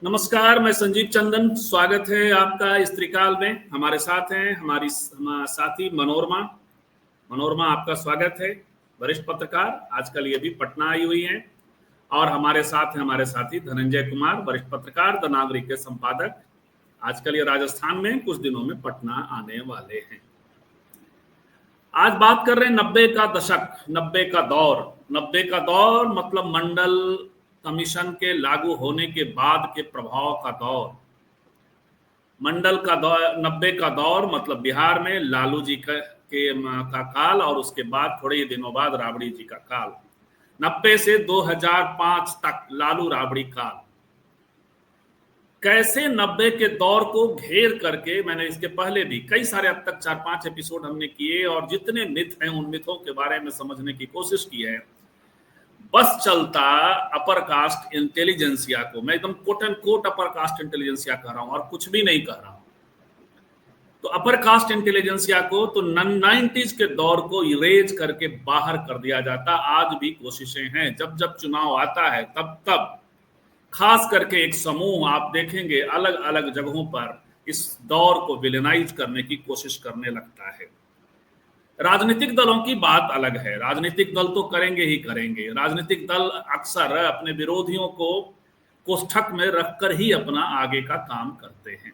नमस्कार, मैं संजीव चंदन। स्वागत है आपका इस त्रिकाल में। हमारे साथ हैं हमारी साथी मनोरमा। मनोरमा, आपका स्वागत है। वरिष्ठ पत्रकार, आजकल ये भी पटना आई हुई हैं। और हमारे साथ हैं हमारे साथी धनंजय कुमार, वरिष्ठ पत्रकार, द नागरिक के संपादक। आजकल ये राजस्थान में, कुछ दिनों में पटना आने वाले हैं। आज बात कर रहे हैं 90 का दशक, 90 का दौर। 90 का दौर मतलब मंडल कमीशन के लागू होने के बाद के प्रभाव का दौर। मंडल का दौर, 90 का दौर मतलब बिहार में लालू जी का काल, और उसके बाद थोड़े ही दिनों बाद राबड़ी जी का काल। 90 से 2005 तक लालू राबड़ी काल। कैसे 90 के दौर को घेर करके, मैंने इसके पहले भी कई सारे, अब तक 4-5 एपिसोड हमने किए, और जितने मिथ हैं उन मिथों के बारे में समझने की कोशिश की है। बस चलता अपर कास्ट इंटेलिजेंसिया को, मैं एकदम quote and quote upper caste intelligentsia कह रहा हूं और कुछ भी नहीं कह रहा हूं। तो अपर कास्ट इंटेलिजेंसिया को तो 90s के दौर को इरेज करके बाहर कर दिया जाता। आज भी कोशिशें हैं, जब जब चुनाव आता है तब तब खास करके एक समूह आप देखेंगे अलग अलग जगहों पर इस दौर को विलेनाइज करने की कोशिश करने लगता है। राजनीतिक दलों की बात अलग है, राजनीतिक दल तो करेंगे ही करेंगे। राजनीतिक दल अक्सर अपने विरोधियों को कोष्ठक में रखकर ही अपना आगे का काम करते हैं।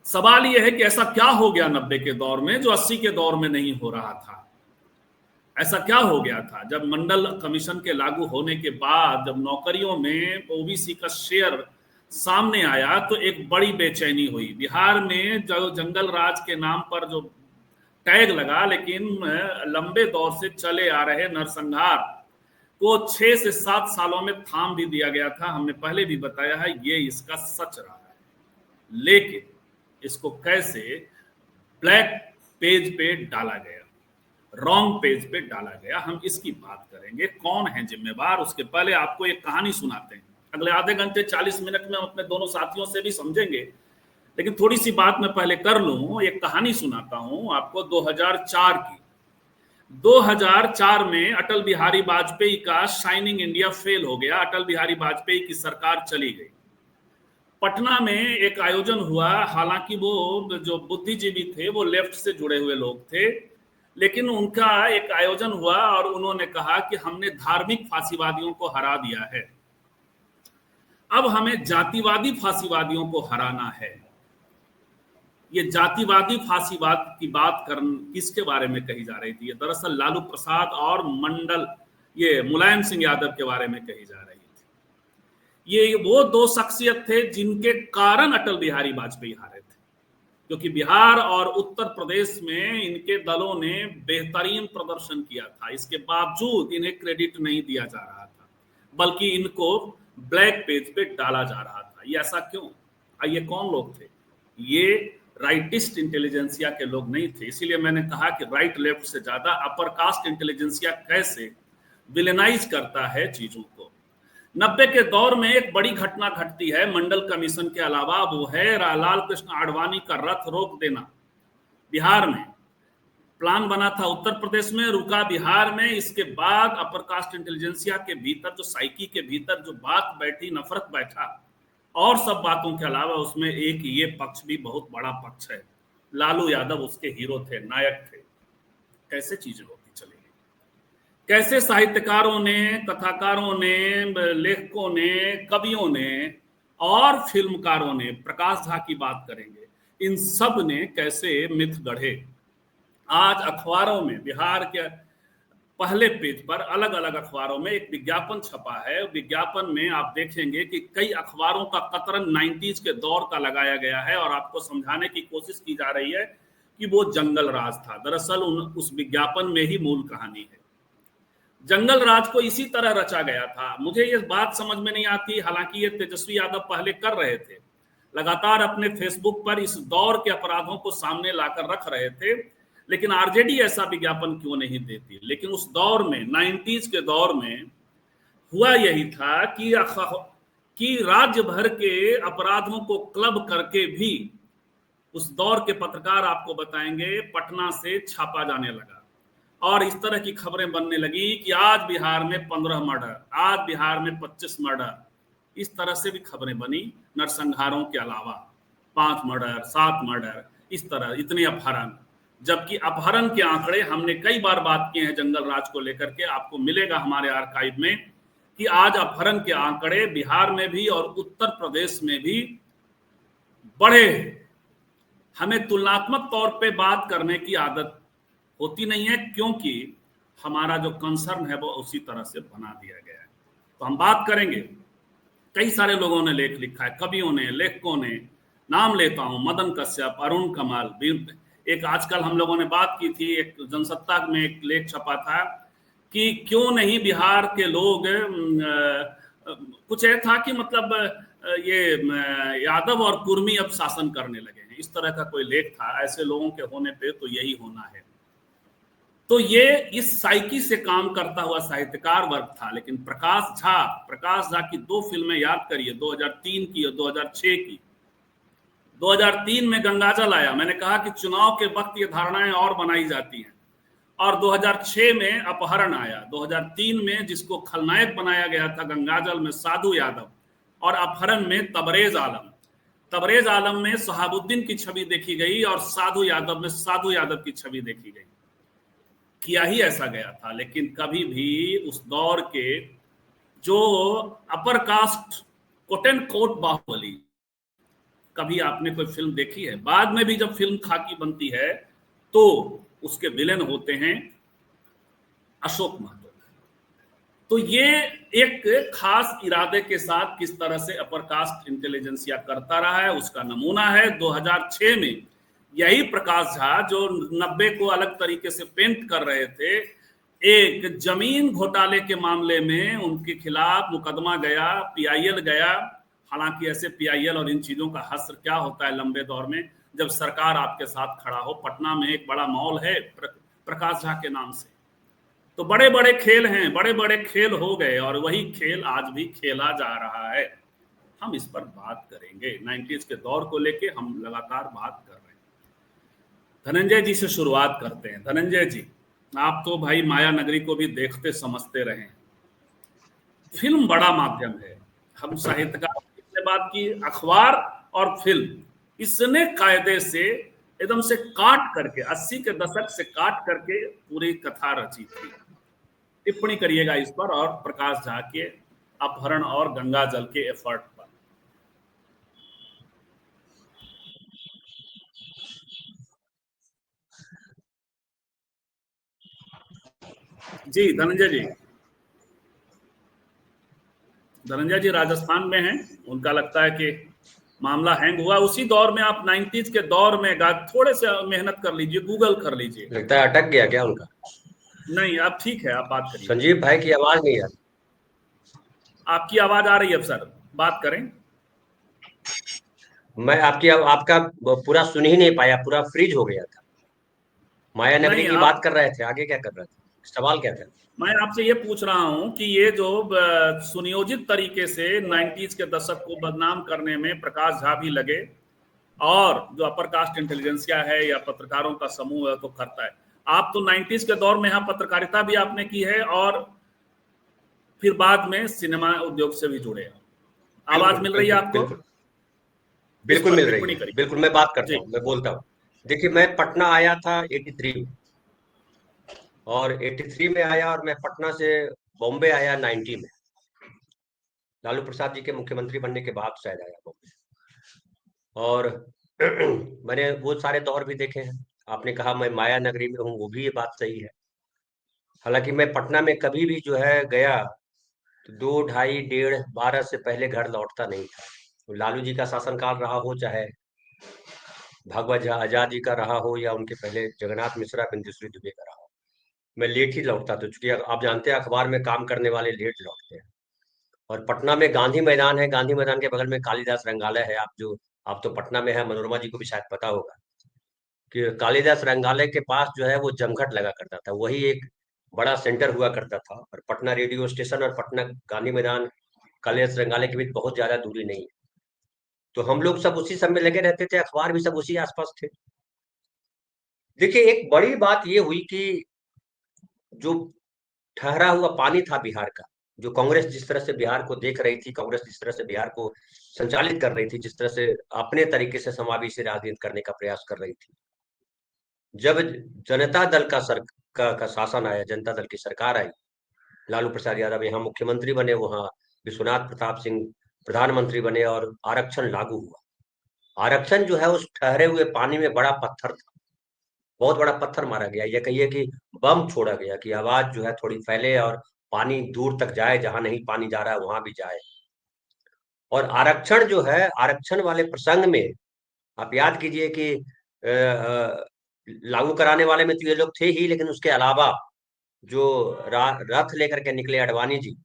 सवाल यह है कि ऐसा क्या हो गया 90 के दौर में जो 80 के दौर में नहीं हो रहा था। ऐसा क्या हो गया था जब मंडल कमीशन के लागू होने के बाद, जब नौकरियों में ओबीसी का शेयर सामने आया, तो एक बड़ी बेचैनी हुई। बिहार में जो जंगल राज के नाम पर जो टैग लगा, लेकिन लंबे दौर से चले आ रहे नरसंहार को 6 से 7 सालों में थाम भी दिया गया था। हमने पहले भी बताया है, ये इसका सच रहा है। लेकिन इसको कैसे ब्लैक पेज पे डाला गया, रॉन्ग पेज पे डाला गया, हम इसकी बात करेंगे। कौन है जिम्मेवार? उसके पहले आपको एक कहानी सुनाते हैं। अगले आधे घंटे 40 मिनट में हम अपने दोनों साथियों से भी समझेंगे, लेकिन थोड़ी सी बात मैं पहले कर लूं। एक कहानी सुनाता हूं आपको 2004 की। 2004 में अटल बिहारी वाजपेयी का शाइनिंग इंडिया फेल हो गया। अटल बिहारी वाजपेयी की सरकार चली गई। पटना में एक आयोजन हुआ। हालांकि वो जो बुद्धिजीवी थे वो लेफ्ट से जुड़े हुए लोग थे, लेकिन उनका एक आयोजन हुआ और उन्होंने कहा कि हमने धार्मिक फांसीवादियों को हरा दिया है, अब हमें जातिवादी फांसीवादियों को हराना है। ये जातिवादी फांसीवाद की बात किसके बारे में कही जा रही थी? दरअसल लालू प्रसाद और ये मुलायम सिंह यादव के बारे में कही जा रही थी। ये वो दो शख्सियत थे जिनके कारण अटल बिहारी वाजपेयी हारे थे, क्योंकि बिहार और उत्तर प्रदेश में इनके दलों ने बेहतरीन प्रदर्शन किया था। इसके बावजूद इन्हें क्रेडिट नहीं दिया जा रहा था, बल्कि इनको ब्लैक पेज पे डाला जा रहा था। ये ऐसा क्यों? ये कौन लोग थे? ये राइटिस्ट इंटेलिजेंसिया के लोग नहीं थे। इसीलिए मैंने कहा कि राइट लेफ्ट से ज्यादा अपर कास्ट इंटेलिजेंसिया कैसे विलेनाइज करता है चीजों को। 90 के दौर में एक बड़ी घटना घटती है मंडल कमीशन के अलावा, वो है लाल कृष्ण आडवाणी का रथ रोक देना। बिहार में प्लान बना था, उत्तर प्रदेश में रुका बिहार में। इसके बाद अपर कास्ट इंटेलिजेंसिया के भीतर, जो साइकी के भीतर जो बात बैठी, नफरत बैठा, और सब बातों के अलावा उसमें एक ये पक्ष भी बहुत बड़ा पक्ष है। लालू यादव उसके हीरो थे, नायक थे। कैसे चीजें होती चली गई, कैसे साहित्यकारों ने, कथाकारों ने, लेखकों ने, कवियों ने और फिल्मकारों ने, प्रकाश झा की बात करेंगे, इन सब ने कैसे मिथ गढ़े। आज अखबारों में, बिहार के पहले पेज पर अलग अलग अखबारों में एक विज्ञापन छपा है। विज्ञापन में आप देखेंगे कि कई अखबारों का कतरन 90s के दौर का लगाया गया है और आपको समझाने की कोशिश की जा रही है कि वो जंगल राज था। दरअसल उस विज्ञापन में ही मूल कहानी है। जंगल राज को इसी तरह रचा गया था। मुझे ये बात समझ में नहीं आती, हालांकि ये तेजस्वी यादव पहले कर रहे थे, लगातार अपने फेसबुक पर इस दौर के अपराधों को सामने लाकर रख रहे थे, लेकिन आरजेडी ऐसा विज्ञापन क्यों नहीं देती। लेकिन उस दौर में, 90s के दौर में हुआ यही था कि राज्य भर के अपराधों को क्लब करके भी उस दौर के पत्रकार आपको बताएंगे पटना से छापा जाने लगा, और इस तरह की खबरें बनने लगी कि आज बिहार में 15 मर्डर, आज बिहार में 25 मर्डर। इस तरह से भी खबरें बनी नरसंहारों के अलावा, 5 मर्डर, 7 मर्डर, इस तरह इतने अपहरण। जबकि अपहरण के आंकड़े हमने कई बार बात किए हैं जंगल राज को लेकर के, आपको मिलेगा हमारे आर्काइव में कि आज अपहरण के आंकड़े बिहार में भी और उत्तर प्रदेश में भी बढ़े। हमें तुलनात्मक तौर पे बात करने की आदत होती नहीं है, क्योंकि हमारा जो कंसर्न है वो उसी तरह से बना दिया गया है। तो हम बात करेंगे, कई सारे लोगों ने लेख लिखा है, कवियों ने, लेखकों ने, नाम लेता हूं मदन कश्यप, अरुण कमाल। एक आजकल हम लोगों ने बात की थी, एक जनसत्ता में एक लेख छपा था कि क्यों नहीं बिहार के लोग, कुछ ऐसा था कि मतलब ये यादव और कुर्मी अब शासन करने लगे हैं, इस तरह का कोई लेख था। ऐसे लोगों के होने पे तो यही होना है। तो ये इस साइकी से काम करता हुआ साहित्यकार वर्ग था। लेकिन प्रकाश झा की 2 फिल्में याद करिए, 2003 की और 2006 की। 2003 में गंगाजल आया, मैंने कहा कि चुनाव के वक्त ये धारणाएं और बनाई जाती हैं। और 2006 में अपहरण आया। 2003 में जिसको खलनायक बनाया गया था गंगाजल में साधु यादव, और अपहरण में तबरेज आलम। तबरेज आलम में शहाबुद्दीन की छवि देखी गई और साधु यादव में साधु यादव की छवि देखी गई। किया ही ऐसा गया था। लेकिन कभी भी उस दौर के जो upper caste quote and quote बाहुबली, कभी आपने कोई फिल्म देखी है? बाद में भी जब फिल्म खाकी बनती है तो उसके विलेन होते हैं अशोक महतो। तो ये एक खास इरादे के साथ किस तरह से अपर कास्ट इंटेलिजेंसिया करता रहा है, उसका नमूना है 2006 में यही प्रकाश झा, जो 90 को अलग तरीके से पेंट कर रहे थे, एक जमीन घोटाले के मामले में उनके खिलाफ मुकदमा गया, पीआईएल गया। हालांकि ऐसे पीआईएल और इन चीजों का हश्र क्या होता है लंबे दौर में, जब सरकार आपके साथ खड़ा हो। पटना में एक बड़ा मॉल है प्रकाश झा के नाम से। तो बड़े बड़े खेल हैं, बड़े बड़े खेल हो गए, और वही खेल आज भी खेला जा रहा है। हम इस पर बात करेंगे, 90s के दौर को लेके हम लगातार बात कर रहे हैं। धनंजय जी से शुरुआत करते हैं। धनंजय जी, आप तो भाई माया नगरी को भी देखते समझते रहे। फिल्म बड़ा माध्यम है, हम साहित्यकार से बात की, अखबार और फिल्म, इसने कायदे से एकदम से काट करके 80 के दशक से काट करके पूरी कथा रची थी। टिप्पणी करिएगा इस पर और प्रकाश झा के अपहरण और गंगा जल के एफर्ट पर। जी धनंजय जी, धनंजय जी राजस्थान में हैं, उनका लगता है कि मामला हैंग हुआ। उसी दौर में आप 90s के दौर में थोड़े से मेहनत कर लीजिए, गूगल कर लीजिए। लगता है अटक गया क्या उनका? नहीं, आप ठीक है, आप बात करिए। संजीव भाई की आवाज नहीं आ रही। आपकी आवाज आ रही है सर, बात करें। मैं आपका पूरा सुन ही नहीं पाया, पूरा फ्रीज हो गया था। माया नगरी की बात कर रहे थे, आगे क्या कर रहे थे, सवाल क्या था? मैं आपसे ये पूछ रहा हूं कि ये जो सुनियोजित तरीके से 90s के दशक को बदनाम करने में प्रकाश झा भी लगे, और जो अपर कास्ट इंटेलिजेंसिया है या पत्रकारों का समूह है तो करता है। आप तो 90s के दौर में यहाँ पत्रकारिता भी आपने की है, और फिर बाद में सिनेमा उद्योग से भी जुड़े। आवाज मिल रही है आपको? बिल्कुल मिल रही है, बिल्कुल। मैं बात करता हूँ, मैं बोलता हूँ। देखिए, मैं पटना आया था 83 में, और 83 में आया, और मैं पटना से बॉम्बे आया 90 में। लालू प्रसाद जी के मुख्यमंत्री बनने के बाद शायद आया बॉम्बे। और मैंने वो सारे दौर भी देखे हैं। आपने कहा मैं माया नगरी में हूँ, वो भी ये बात सही है। हालांकि मैं पटना में कभी भी जो है गया तो 2, ढाई, 1:30, 12 से पहले घर लौटता नहीं था। तो लालू जी का शासनकाल रहा हो, चाहे भागवत आजाद जी का रहा हो, या उनके पहले जगन्नाथ मिश्रा, बिंदुश्री दुबे का रहा हो, मैं लेट ही लौटता था। चूंकि आप जानते हैं अखबार में काम करने वाले लेट लौटते हैं। और पटना में गांधी मैदान है, गांधी मैदान के बगल में कालिदास रंगालय है। आप तो पटना में है, मनोरमा जी को भी शायद पता होगा कि कालिदास रंगालय के पास जो है वो जमघट लगा करता था, वही एक बड़ा सेंटर हुआ करता था। और पटना रेडियो स्टेशन और पटना गांधी मैदान कालिदास रंगालय के बीच बहुत ज्यादा दूरी नहीं है। तो हम लोग सब उसी सब में लगे रहते थे, अखबार भी सब उसी आसपास थे। देखिए, एक बड़ी बात ये हुई कि जो ठहरा हुआ पानी था बिहार का, जो कांग्रेस जिस तरह से बिहार को देख रही थी, कांग्रेस जिस तरह से बिहार को संचालित कर रही थी, जिस तरह से अपने तरीके से समावेशी राजनीति करने का प्रयास कर रही थी, जब जनता दल का शासन आया, जनता दल की सरकार आई, लालू प्रसाद यादव यहाँ मुख्यमंत्री बने, वहां विश्वनाथ प्रताप सिंह प्रधानमंत्री बने और आरक्षण लागू हुआ। आरक्षण जो है उस ठहरे हुए पानी में बड़ा पत्थर था, बहुत बड़ा पत्थर मारा गया, ये कहिए कि बम छोड़ा गया कि आवाज जो है थोड़ी फैले और पानी दूर तक जाए, जहां नहीं पानी जा रहा है वहां भी जाए। और आरक्षण जो है, आरक्षण वाले प्रसंग में आप याद कीजिए कि लागू कराने वाले में तो ये लोग थे ही, लेकिन उसके अलावा जो रथ लेकर के निकले अडवाणी जी,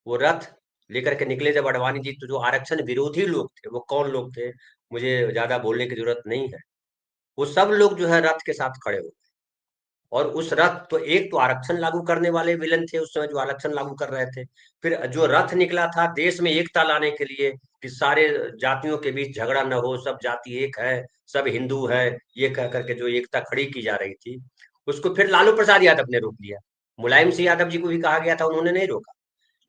वो रथ लेकर के निकले जब अडवाणी जी, तो जो आरक्षण विरोधी लोग थे वो कौन लोग थे, मुझे ज्यादा बोलने की जरूरत नहीं है, वो सब लोग जो है रथ के साथ खड़े हो। और उस रथ, तो एक तो आरक्षण लागू करने वाले विलन थे उस समय जो आरक्षण लागू कर रहे थे, फिर जो रथ निकला था देश में एकता लाने के लिए कि सारे जातियों के बीच झगड़ा न हो, सब जाति एक है, सब हिंदू है, ये कह करके जो एकता खड़ी की जा रही थी, उसको फिर लालू प्रसाद यादव ने रोक दिया। मुलायम सिंह यादव जी को भी कहा गया था, उन्होंने नहीं रोका,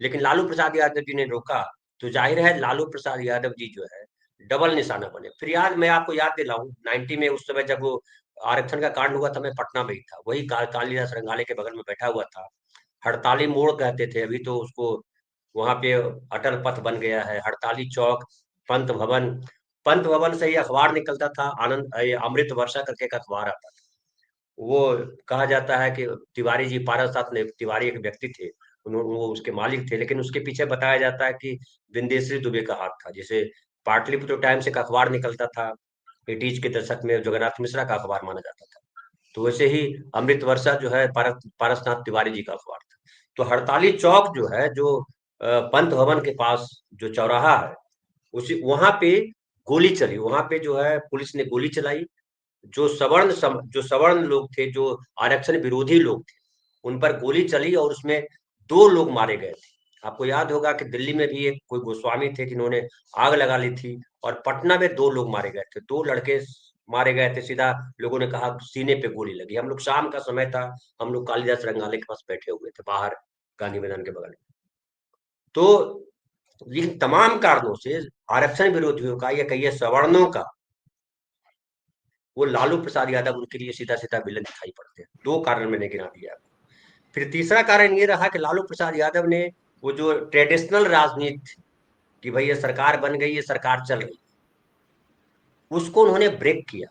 लेकिन लालू प्रसाद यादव जी ने रोका। तो जाहिर है लालू प्रसाद यादव जी जो है डबल निशाना बने। फिर याद, मैं आपको याद दिलाऊं, 90 में उस समय जब वो आरक्षण का कांड हुआ था, मैं पटना में ही था, वही कालिदास रंगाले के बगल में बैठा हुआ था। हड़ताली मोड़ कहते थे, अभी तो उसको वहां पे अटल पथ बन गया है, हड़ताली चौक, पंत भवन। पंत भवन से ही अखबार निकलता था, आनंद अमृत वर्षा करके एक अखबार आता था। वो कहा जाता है कि तिवारी जी, पारसनाथ ने तिवारी एक व्यक्ति थे, वो उसके मालिक थे, लेकिन उसके पीछे बताया जाता है कि विंदेश्वरी दुबे का हाथ था। जैसे पाटलिपुत्र टाइम्स एक अखबार निकलता था 80s के दशक में, जगन्नाथ मिश्रा का अखबार माना जाता था, तो वैसे ही अमृत वर्षा जो है पारसनाथ तिवारी जी का अखबार था। तो हड़ताली चौक जो है, जो पंत भवन के पास जो चौराहा है, उसी वहां पे गोली चली, वहां पे जो है पुलिस ने गोली चलाई। जो सवर्ण लोग थे, जो आरक्षण विरोधी लोग थे, उन पर गोली चली और उसमें 2 लोग मारे गए थे। आपको याद होगा कि दिल्ली में भी एक कोई गोस्वामी थे जिन्होंने आग लगा ली थी, और पटना में 2 लोग मारे गए थे, 2 लड़के मारे गए थे। सीधा लोगों ने कहा सीने पे गोली लगी। हम लोग, शाम का समय था, हम लोग कालिदास रंगाले के पास बैठे हुए थे बाहर, गांधी मैदान के बगल में। तो इन तमाम कारणों से आरक्षण विरोधियों का, या कहिए सवर्णों का, वो लालू प्रसाद यादव उनके लिए सीधा सीधा विलन दिखाई पड़ते हैं। 2 कारण मैंने गिना दिया। फिर तीसरा कारण ये रहा कि लालू प्रसाद यादव ने वो जो ट्रेडिशनल राजनीति कि भाई ये सरकार बन गई, ये सरकार चल रही, उसको उन्होंने ब्रेक किया।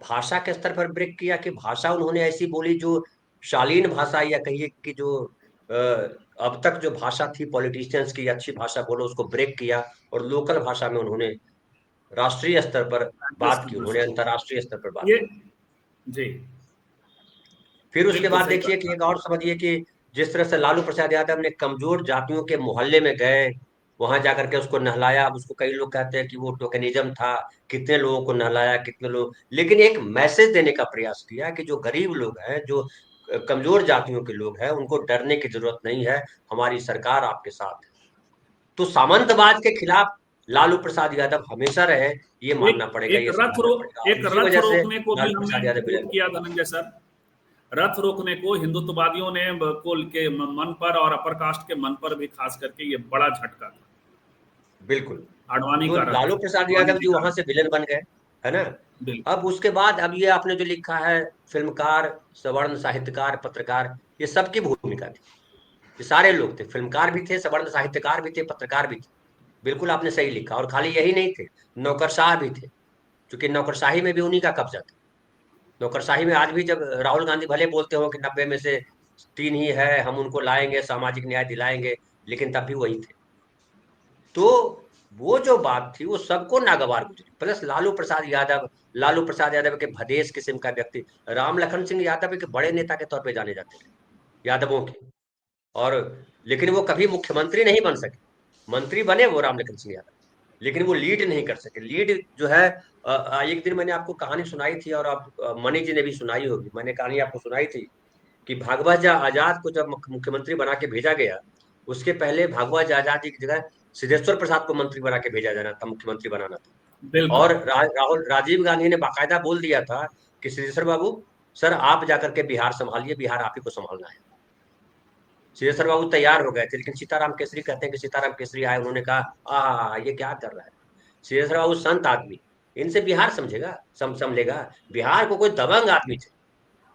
भाषा के स्तर पर ब्रेक किया कि भाषा उन्होंने ऐसी बोली जो शालीन भाषा, या कहिए कि जो अब तक जो भाषा थी पॉलिटिशियंस की, अच्छी भाषा बोलो, उसको ब्रेक किया, और लोकल भाषा में उन्होंने राष्ट्रीय स्तर पर बात की, उन्होंने अंतर्राष्ट्रीय स्तर पर बात ये की। जी, फिर उसके बिल्कुल बाद सही देखिए कि कहा। एक और समझिए कि जिस तरह से लालू प्रसाद यादव ने कमजोर जातियों के मोहल्ले में गए, वहां जाकर के उसको नहलाया। अब उसको कई लोग कहते हैं कि वो टोकनिज्म था, कितने लोगों को नहलाया, कितने लोग, लेकिन एक मैसेज देने का प्रयास किया कि जो गरीब लोग हैं, जो कमजोर जातियों के लोग हैं, उनको डरने की जरूरत नहीं है, हमारी सरकार आपके साथ है। तो सामंतवाद के खिलाफ लालू प्रसाद यादव हमेशा रहे, ये मानना एक पड़ेगा, एक ये रथ समझना रोक पड़ेगा, और एक इसी रथ वजह से रोकने को भी लालू हमने प्रसाद यादव विरोध विलन किया बने। धनंजय सर। रथ रोकने को हिंदुत्ववादियों ने के मन पर और अपर कास्ट के मन पर भी खास करके ये बड़ा झटका था। बिल्कुल। आडवाणी तो का रथ, लालू प्रसाद आडवाणी यादव जी जी का वहां रथ। से विलेन बन गए, है ना। बिल्कुल। अब उसके बाद, अब ये आपने जो लिखा है, फिल्मकार, सवर्ण साहित्यकार, पत्रकार, ये सबकी भूमिका थी। ये सारे लोग थे, फिल्मकार भी थे, सवर्ण साहित्यकार भी थे, पत्रकार भी थे। बिल्कुल आपने सही लिखा। और खाली यही नहीं थे, नौकरशाह भी थे, क्योंकि नौकरशाही में भी उन्हीं का कब्जा था। नौकरशाही में आज भी जब राहुल गांधी भले बोलते हो कि 90 में से 3 ही है, हम उनको लाएंगे, सामाजिक न्याय दिलाएंगे, लेकिन तब भी वही थे। तो वो जो बात थी वो सबको नागवार गुजरी। प्लस लालू प्रसाद यादव के भदेश किस्म का व्यक्ति, राम लखन सिंह यादव एक बड़े नेता के तौर पे जाने जाते थे यादवों के। और लेकिन वो कभी मुख्यमंत्री नहीं बन सके। मंत्री बने वो राम लखन सिंह यादव, लेकिन वो लीड नहीं कर सके। लीड जो है, एक दिन मैंने आपको कहानी सुनाई थी, और आप मणि जी ने भी सुनाई होगी, मैंने कहानी आपको सुनाई थी कि भागवत आजाद को जब मुख्यमंत्री बना के भेजा गया, उसके पहले भागवत आजाद जी की जगह सिद्धेश्वर प्रसाद को मंत्री बना के भेजा जाना था, मुख्यमंत्री बनाना था। बिल्कुल। और राजीव गांधी ने बाकायदा बोल दिया था कि सिद्धेश्वर बाबू, सर आप जाकर के बिहार संभालिए, बिहार आप ही को संभालना है। सिद्धेश्वर बाबू तैयार हो गए थे, लेकिन सीताराम केसरी कहते हैं कि सीताराम केसरी आए, उन्होंने कहा ये क्या कर रहा है। सिद्धेश्वर बाबू संत आदमी, इनसे बिहार समझेगा, समझेगा। बिहार को कोई दबंग आदमी थे,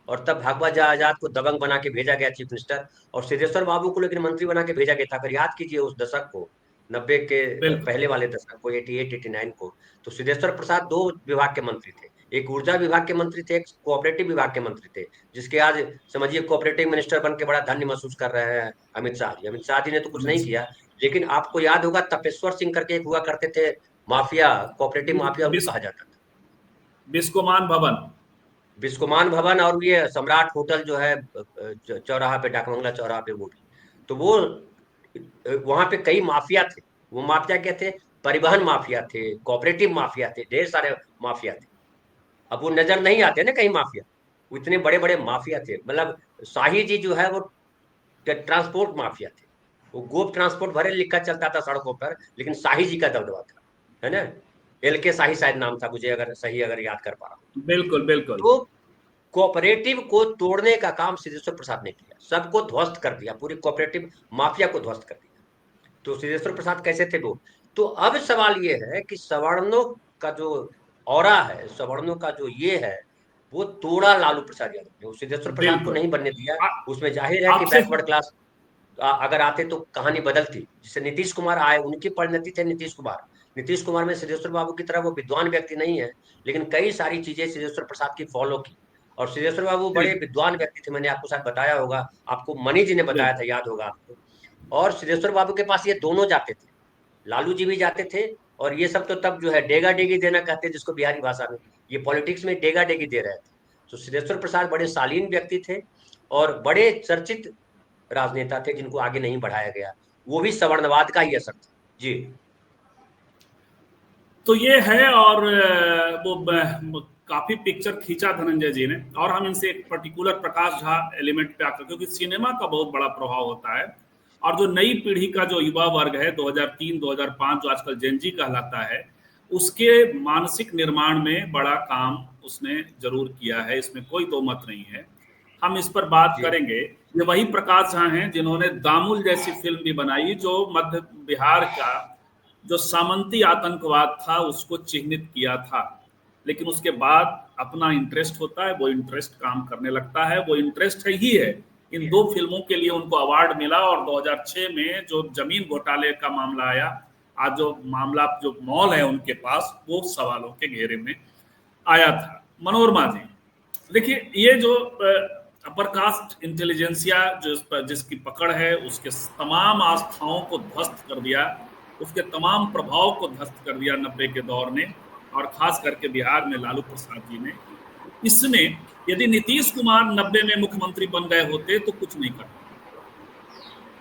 और तब भागवत आजाद को दबंग बना के भेजा गया चीफ मिनिस्टर, और सिद्धेश्वर बाबू को लेकिन मंत्री बना के भेजा गया था। अगर याद कीजिए उस दशक को, 90 के बिल्कुल पहले वाले दशक को, 88 89 को, तो सिद्धेश्वर प्रसाद 2 विभाग के मंत्री थे। एक ऊर्जा विभाग के मंत्री थे, एक कोऑपरेटिव विभाग के मंत्री थे, जिसके आज समझिए कोऑपरेटिव मिनिस्टर बन के बड़ा धन्य महसूस कर रहे हैं अमित शाह जी। अमित शाह जी ने तो कुछ नहीं किया, लेकिन आपको याद होगा तपेश्वर सिंह करके एक हुआ करते थे माफिया, कोऑपरेटिव माफिया उनको कहा जाता था। बिस्कोमान भवन, बिस्कोमान भवन, और ये सम्राट होटल जो है चौराहा पे, डाकबंगला चौराहा पे, वो भी। तो वो वहां पे कई माफिया थे। वो माफिया क्या थे? परिवहन माफिया थे, कोऑपरेटिव माफिया थे, ढेर सारे माफिया थे। अब वो नजर नहीं आते ना कई माफिया, वो इतने बड़े बड़े माफिया थे। मतलब शाही जी जो है वो ट्रांसपोर्ट माफिया थे। वो गोप ट्रांसपोर्ट भरे लिखा चलता था सड़कों पर, लेकिन शाही जी का दबदबा था, है ना। एल के शाही शायद नाम था, मुझे अगर सही अगर याद कर पा रहा हूँ। बिल्कुल बिल्कुल। तो कोऑपरेटिव को तोड़ने का काम सिद्धेश्वर प्रसाद ने किया, सबको ध्वस्त कर दिया, पूरी कोऑपरेटिव माफिया को ध्वस्त कर दिया। तो सिद्धेश्वर प्रसाद कैसे थे वो? तो अब सवाल ये है कि सवर्णों का जो ऑरा है, सवर्णों का जो ये है, वो तोड़ा लालू प्रसाद यादव ने, वो सिद्धेश्वर प्रसाद को बिल्कुल नहीं बनने दिया। आ- उसमें जाहिर है कि आपसे बैकवर्ड क्लास अगर आते तो कहानी बदलती। जैसे नीतीश कुमार आए, उनकी परिणति थे नीतीश कुमार। नीतीश कुमार में सिद्धेश्वर बाबू की तरह वो विद्वान व्यक्ति नहीं है, लेकिन कई सारी चीजें सिद्धेश्वर प्रसाद की फॉलो की। और सिद्धेश्वर बाबू बड़े बिल्कुल विद्वान व्यक्ति थे, मैंने आपको शायद बताया होगा, आपको मणि जी ने बताया था, बिल्कुल याद होगा आपको। और सिद्धेश्वर बाबू के पास ये दोनों जाते थे, लालू जी भी जाते थे। और ये सब तो तब जो है डेगा डेगी देना कहते हैं जिसको बिहारी भाषा में, ये पॉलिटिक्स में डेगा डेगी दे रहे थे। तो सिद्धेश्वर प्रसाद बड़े शालीन व्यक्ति थे, और बड़े चर्चित राजनेता थे जिनको आगे नहीं बढ़ाया गया। वो भी सवर्णवाद का ही असर था जी। तो ये है। और काफी पिक्चर खींचा धनंजय जी ने, और हम इनसे एक पर्टिकुलर प्रकाश झा एलिमेंट पे आकर, क्योंकि सिनेमा का बहुत बड़ा प्रभाव होता है। और जो नई पीढ़ी का जो युवा वर्ग है 2003-2005 जो आजकल जेनजी कहलाता है, उसके मानसिक निर्माण में बड़ा काम उसने जरूर किया है, इसमें कोई दो मत नहीं है। हम इस पर बात जी करेंगे। ये वही प्रकाश झा हैं जिन्होंने दामुल जैसी फिल्म भी बनाई, जो मध्य बिहार का जो सामंती आतंकवाद था उसको चिह्नित किया था। लेकिन उसके बाद अपना इंटरेस्ट होता है, वो इंटरेस्ट काम करने लगता है, वो इंटरेस्ट है ही है। इन दो फिल्मों के लिए उनको अवार्ड मिला, और 2006 में जो जमीन घोटाले का मामला आया, आज जो मामला जो मॉल है उनके पास, वो सवालों के घेरे में आया था। मनोरमा जी, देखिए ये जो अपर कास्ट इंटेलिजेंसिया जो जिसकी पकड़ है, उसके तमाम आस्थाओं को ध्वस्त कर दिया, उसके तमाम प्रभाव को ध्वस्त कर दिया 90 के दौर ने, और खास करके बिहार में लालू प्रसाद जी ने। इसमें यदि नीतीश कुमार 90 में मुख्यमंत्री बन गए होते तो कुछ नहीं करते।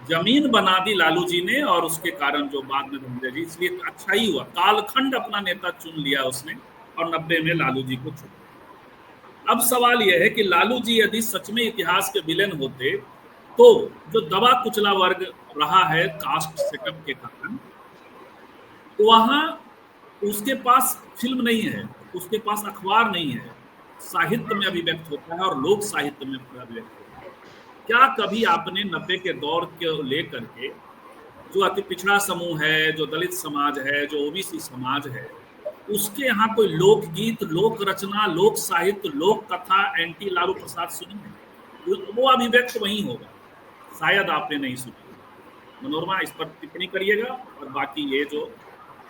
जमीन बना दी लालू जी ने, और उसके कारण जो बाद में धनंजय जी, इसलिए अच्छा ही हुआ, कालखंड अपना नेता चुन लिया उसने, और 90 में लालू जी को चुन। अब सवाल यह है कि लालू जी यदि सच में इतिहास के विलेन होते, तो जो दबा कुचला वर्ग रहा है कास्ट सेटअप के कारण, तो वहां उसके पास फिल्म नहीं है, उसके पास अखबार नहीं है, साहित्य में अभिव्यक्त होता है, और लोक साहित्य में अभिव्यक्त होता है। क्या कभी आपने 90 के दौर को लेकर के, जो अति पिछड़ा समूह है, जो दलित समाज है, जो ओबीसी समाज है, उसके यहाँ कोई लोकगीत, लोक रचना, लोक साहित्य, लोक कथा एंटी लालू प्रसाद सुनी है? वो अभिव्यक्त वही होगा, शायद आपने नहीं सुनी। मनोरमा इस पर टिप्पणी करिएगा, और बाकी ये जो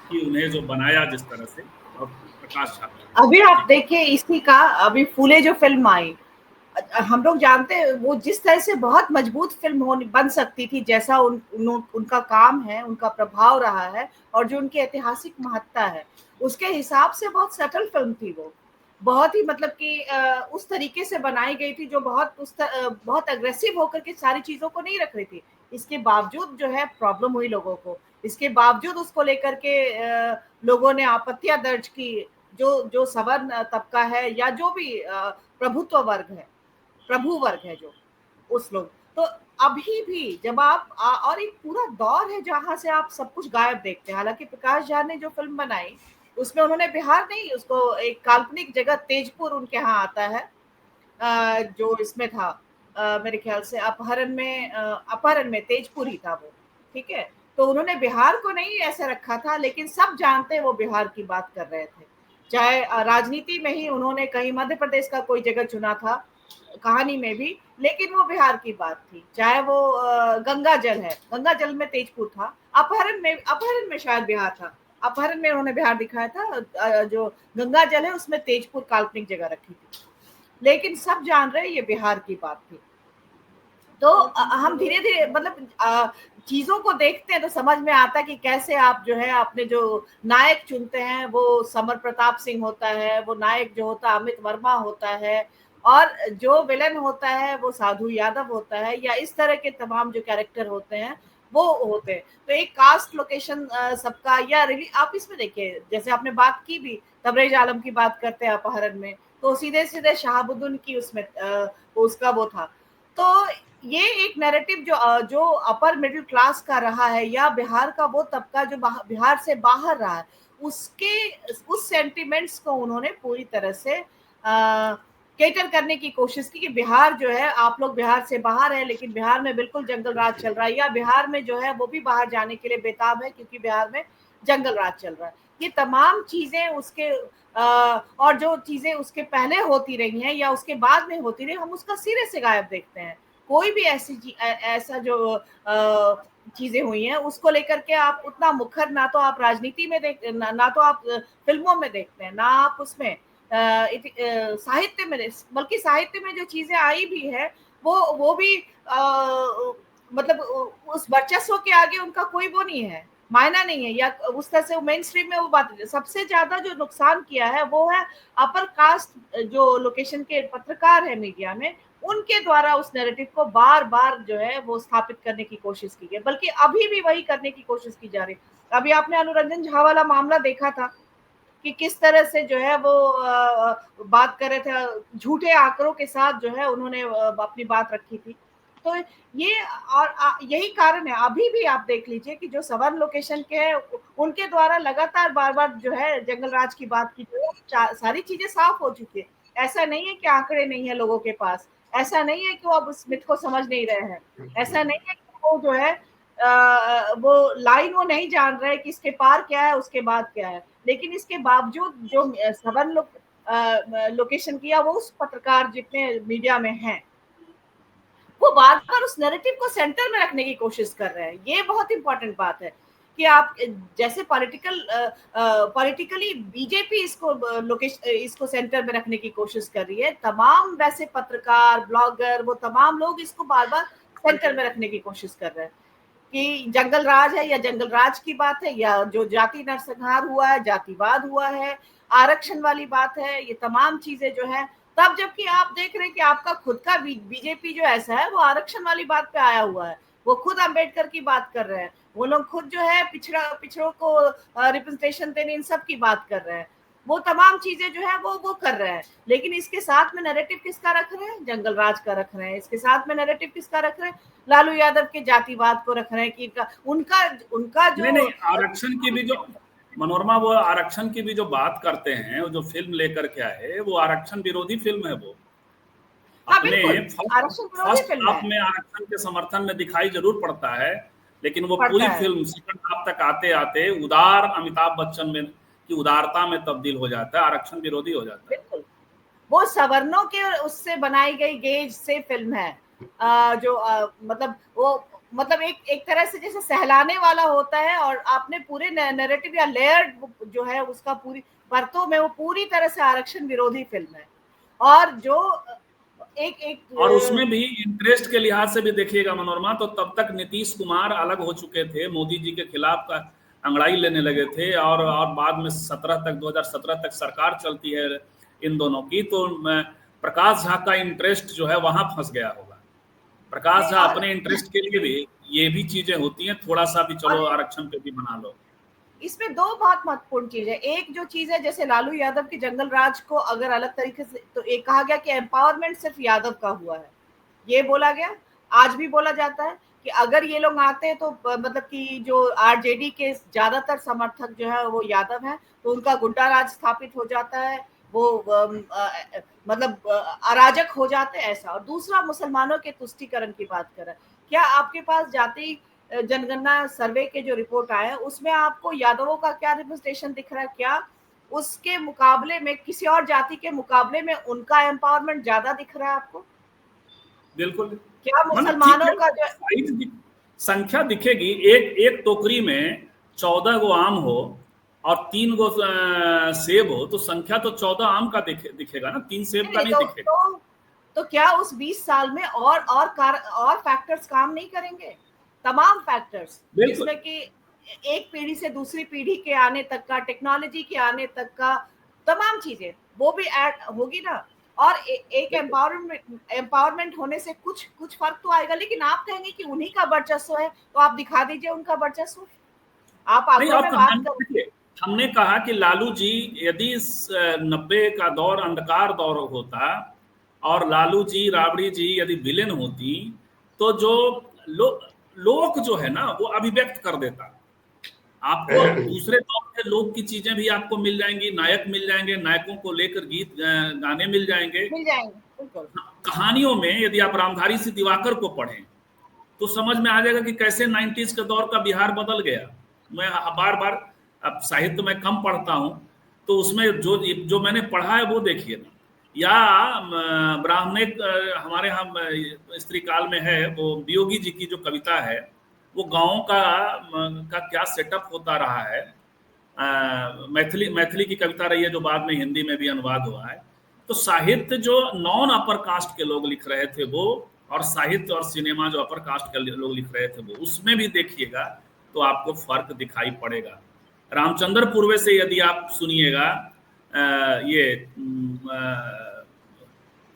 कि उन्हें जो बनाया जिस तरह से, और प्रकाश झा। अभी आप देखिए इसी का, अभी फूले जो फिल्म आई, हम लोग जानते हैं वो जिस तरह से बहुत मजबूत फिल्म बन सकती थी, जैसा उनका काम है, उनका प्रभाव रहा है, और जो उनकी ऐतिहासिक महत्ता है, उसके हिसाब से बहुत सटल फिल्म थी वो। बहुत ही मतलब कि उस तरीके से बनाई गई थी, जो बहुत अग्रेसिव होकर के सारी चीजों को नहीं रख रही थी। इसके बावजूद जो है प्रॉब्लम हुई लोगों को, इसके बावजूद उसको लेकर के लोगों ने आपत्तियां दर्ज की। जो सवर्ण तबका है, या जो भी प्रभुत्व वर्ग है, प्रभु वर्ग है, जो उस लोग, तो अभी भी जब आप और एक पूरा दौर है जहां से आप सब कुछ गायब देखते हैं। हालांकि प्रकाश झा ने जो फिल्म बनाई उसमें उन्होंने बिहार नहीं, उसको एक काल्पनिक जगह तेजपुर उनके यहाँ आता है, जो इसमें था मेरे ख्याल से अपहरण में तेजपुर ही था वो, ठीक है। तो उन्होंने बिहार को नहीं ऐसे रखा था, लेकिन सब जानते हैं वो बिहार की बात कर रहे थे। चाहे राजनीति में ही उन्होंने कहीं मध्य प्रदेश का कोई जगह चुना था कहानी में भी, लेकिन वो बिहार की बात थी। चाहे वो गंगा जल है, गंगा जल में तेजपुर था, अपहरण में शायद बिहार था, अपहरण में उन्होंने बिहार दिखाया था, जो गंगा जल है उसमें तेजपुर काल्पनिक जगह रखी थी, लेकिन सब जान रहे ये बिहार की बात थी। तो हम धीरे धीरे मतलब चीजों को देखते हैं तो समझ में आता है कि कैसे आप जो है अपने जो नायक चुनते हैं वो समर प्रताप सिंह होता है, वो नायक जो होता है अमित वर्मा होता है, और जो विलन होता है वो साधु यादव होता है, या इस तरह के तमाम जो कैरेक्टर होते हैं वो होते हैं। तो एक कास्ट लोकेशन सबका, या आप इसमें देखिए जैसे आपने बात की भी, तबरेज आलम की बात करते हैं अपहरण में, तो सीधे सीधे शहाबुद्दीन की उसमें उसका वो था। तो ये एक नैरेटिव जो अपर मिडिल क्लास का रहा है, या बिहार का वो तबका जो बिहार से बाहर रहा है, उस सेंटिमेंट्स को उन्होंने पूरी तरह से केटर करने की कोशिश की कि बिहार जो है, आप लोग बिहार से बाहर है लेकिन बिहार में बिल्कुल जंगल राज चल रहा है, या बिहार में जो है वो भी बाहर जाने के लिए बेताब है क्योंकि बिहार में जंगल राज चल रहा है। ये तमाम चीजें उसके और जो चीजें उसके पहले होती रही हैं या उसके बाद में होती रही, हम उसका सिरे से गायब देखते हैं। कोई भी ऐसा जो चीजें हुई हैं उसको लेकर के आप उतना मुखर ना तो आप राजनीति में ना तो आप फिल्मों में देखते हैं, ना आप उसमें साहित्य में, बल्कि साहित्य में जो चीजें आई भी है वो भी मतलब उस वर्चस्व के आगे उनका कोई वो नहीं है, मायना नहीं है, या उस तरह से मेन स्ट्रीम में वो बात। सबसे ज्यादा जो नुकसान किया है वो है अपर कास्ट जो लोकेशन के पत्रकार है मीडिया में, उनके द्वारा उस नैरेटिव को बार बार जो है वो स्थापित करने की कोशिश की गई, बल्कि अभी भी वही करने की कोशिश की जा रही। अभी आपने अनुरंजन झा वाला मामला देखा था कि किस तरह से जो है वो बात कर रहे थे, झूठे आंकड़ों के साथ जो है उन्होंने अपनी बात रखी थी। तो ये और यही कारण है, अभी भी आप देख लीजिए कि जो सवर्ण लोकेशन के हैं उनके द्वारा लगातार बार बार जो है जंगल राज की बात की, जो सारी चीजें साफ हो चुकी है। ऐसा नहीं है कि आंकड़े नहीं है लोगों के पास, ऐसा नहीं है कि वो अब स्मिथ को समझ नहीं रहे हैं, ऐसा नहीं है कि वो जो है वो लाइन वो नहीं जान रहे कि इसके पार क्या है उसके बाद क्या है, लेकिन इसके बावजूद जो सवर्ण लोकेशन किया वो उस पत्रकार जितने मीडिया में हैं वो बार बार उस नैरेटिव को सेंटर में रखने की कोशिश कर रहे हैं। ये बहुत इंपॉर्टेंट बात है कि आप जैसे पॉलिटिकली बीजेपी इसको सेंटर में रखने की कोशिश कर रही है, तमाम वैसे पत्रकार ब्लॉगर वो तमाम लोग इसको बार बार सेंटर में रखने की कोशिश कर रहे हैं कि जंगल राज है या जंगल राज की बात है, या जो जाति नरसंहार हुआ है, जातिवाद हुआ है, आरक्षण वाली बात है, ये तमाम चीजें जो है। तब जबकि आप देख रहे हैं कि आपका खुद का बीजेपी जो ऐसा है वो आरक्षण वाली बात पे आया हुआ है, वो खुद अंबेडकर की बात कर रहे हैं, वो लोग खुद जो है पिछड़ों को रिप्रेजेंटेशन देने इन सब की बात कर रहे हैं, वो तमाम चीजें जो है वो कर रहे हैं। लेकिन इसके साथ में नैरेटिव किसका रख रहे हैं? जंगल राज का रख रहे हैं। इसके साथ में नैरेटिव किसका रख रहे हैं? लालू यादव के जातिवाद को रख रहे हैं कि उनका जो नहीं आरक्षण की भी जो मनोरमा वो आरक्षण की भी जो बात करते हैं, वो जो फिल्म लेकर के आए वो आरक्षण विरोधी फिल्म है। वो अपने फर्स्ट हाफ में आरक्षण के समर्थन में दिखाई जरूर पड़ता है, लेकिन वो पूरी फिल्म सेकंड हाफ तक आते आते उदार अमिताभ बच्चन में की उदारता में तब्दील हो जाता है, आरक्षण विरोधी हो जाता है। बिल्कुल वो सवर्णों के उससे बनाई गई गेज से फिल्म है, जो मतलब एक तरह से जैसे सहलाने वाला होता है, और आपने पूरे नैरेटिव या लेयर्ड जो है उसका पूरी परतों में वो पूरी तरह से आरक्षण विरोधी फिल्म है। और जो और उसमें भी इंटरेस्ट के लिहाज से भी देखिएगा मनोरमा, तो तब तक नीतीश कुमार अलग हो चुके थे, मोदी जी के खिलाफ का अंगड़ाई लेने लगे थे, और बाद में 2017 तक सरकार चलती है इन दोनों की, तो प्रकाश झा का इंटरेस्ट जो है वहां फंस गया होगा। प्रकाश झा अपने इंटरेस्ट के लिए भी ये भी चीजें होती हैं, थोड़ा सा भी चलो आरक्षण पे भी बना लो। इसमें दो बहुत महत्वपूर्ण चीज है। एक जो चीज है जैसे लालू यादव की जंगल राज को अगर अलग तरीके से, तो एक कहा गया कि एम्पावरमेंट सिर्फ यादव का हुआ है, ये बोला गया, आज भी बोला जाता है कि अगर ये लोग आते हैं तो मतलब कि जो आरजेडी के ज्यादातर समर्थक जो है वो यादव हैं, तो उनका गुंडा राज स्थापित हो जाता है, मतलब अराजक हो जाते ऐसा। और दूसरा, मुसलमानों के तुष्टीकरण की बात कर रहे हैं, क्या आपके पास जाति जनगणना सर्वे के जो रिपोर्ट आए हैं उसमें आपको यादवों का क्या रिप्रेजेंटेशन दिख रहा है? क्या उसके मुकाबले में किसी और जाति के मुकाबले में उनका एम्पावरमेंट ज्यादा दिख रहा है आपको? बिल्कुल, क्या मतलब ठीक मुसलमानों का जो है, संख्या दिखेगी। एक एक टोकरी में 14 गो आम हो और 3 गो सेब हो, तो संख्या तो 14 आम का दिखेगा ना, 3 सेब का नहीं दिखेगा। तो क्या उस 20 साल में और फैक्टर्स काम नहीं करेंगे? तमाम फैक्टर्स, जिसमें कि एक पीढ़ी से दूसरी पीढ़ी के आने तक का, टेक्नोलॉजी के आने तक का, तमाम चीजें वो भी ऐड होगी ना। और एक एम्पावरमेंट होने से कुछ फर्क तो आएगा। लेकिन आप कहेंगे कि उन्हीं का वर्चस्व है, तो आप दिखा दीजिए उनका वर्चस्व। आप आंकड़ों में बात कर, हमने कहा कि लालू जी, यदि 90 का दौर अंधकार दौर होता और लालू जी, राबड़ी जी यदि विलेन होती, तो जो लोग जो है ना वो अभिव्यक्त कर देता। आपको दूसरे दौर के लोग की चीजें भी आपको मिल जाएंगी, नायक मिल जाएंगे, नायकों को लेकर गीत गाने मिल जाएंगे। कहानियों में यदि आप रामधारी सिंह दिवाकर को पढ़ें तो समझ में आ जाएगा कि कैसे 90s के दौर का बिहार बदल गया। मैं बार बार, अब साहित्य में कम पढ़ता हूँ तो उसमें जो मैंने पढ़ा है वो देखिए ना। या ब्राह्मणिक हमारे यहाँ स्त्री काल में है, वो वियोगी जी की जो कविता है, वो गाँव का क्या सेटअप होता रहा है। मैथिली की कविता रही है जो बाद में हिंदी में भी अनुवाद हुआ है। तो साहित्य जो नॉन अपर कास्ट के लोग लिख रहे थे वो, और साहित्य और सिनेमा जो अपर कास्ट के लोग लिख रहे थे वो, उसमें भी देखिएगा तो आपको फर्क दिखाई पड़ेगा। रामचंद्र पूर्वे से यदि आप सुनिएगा ये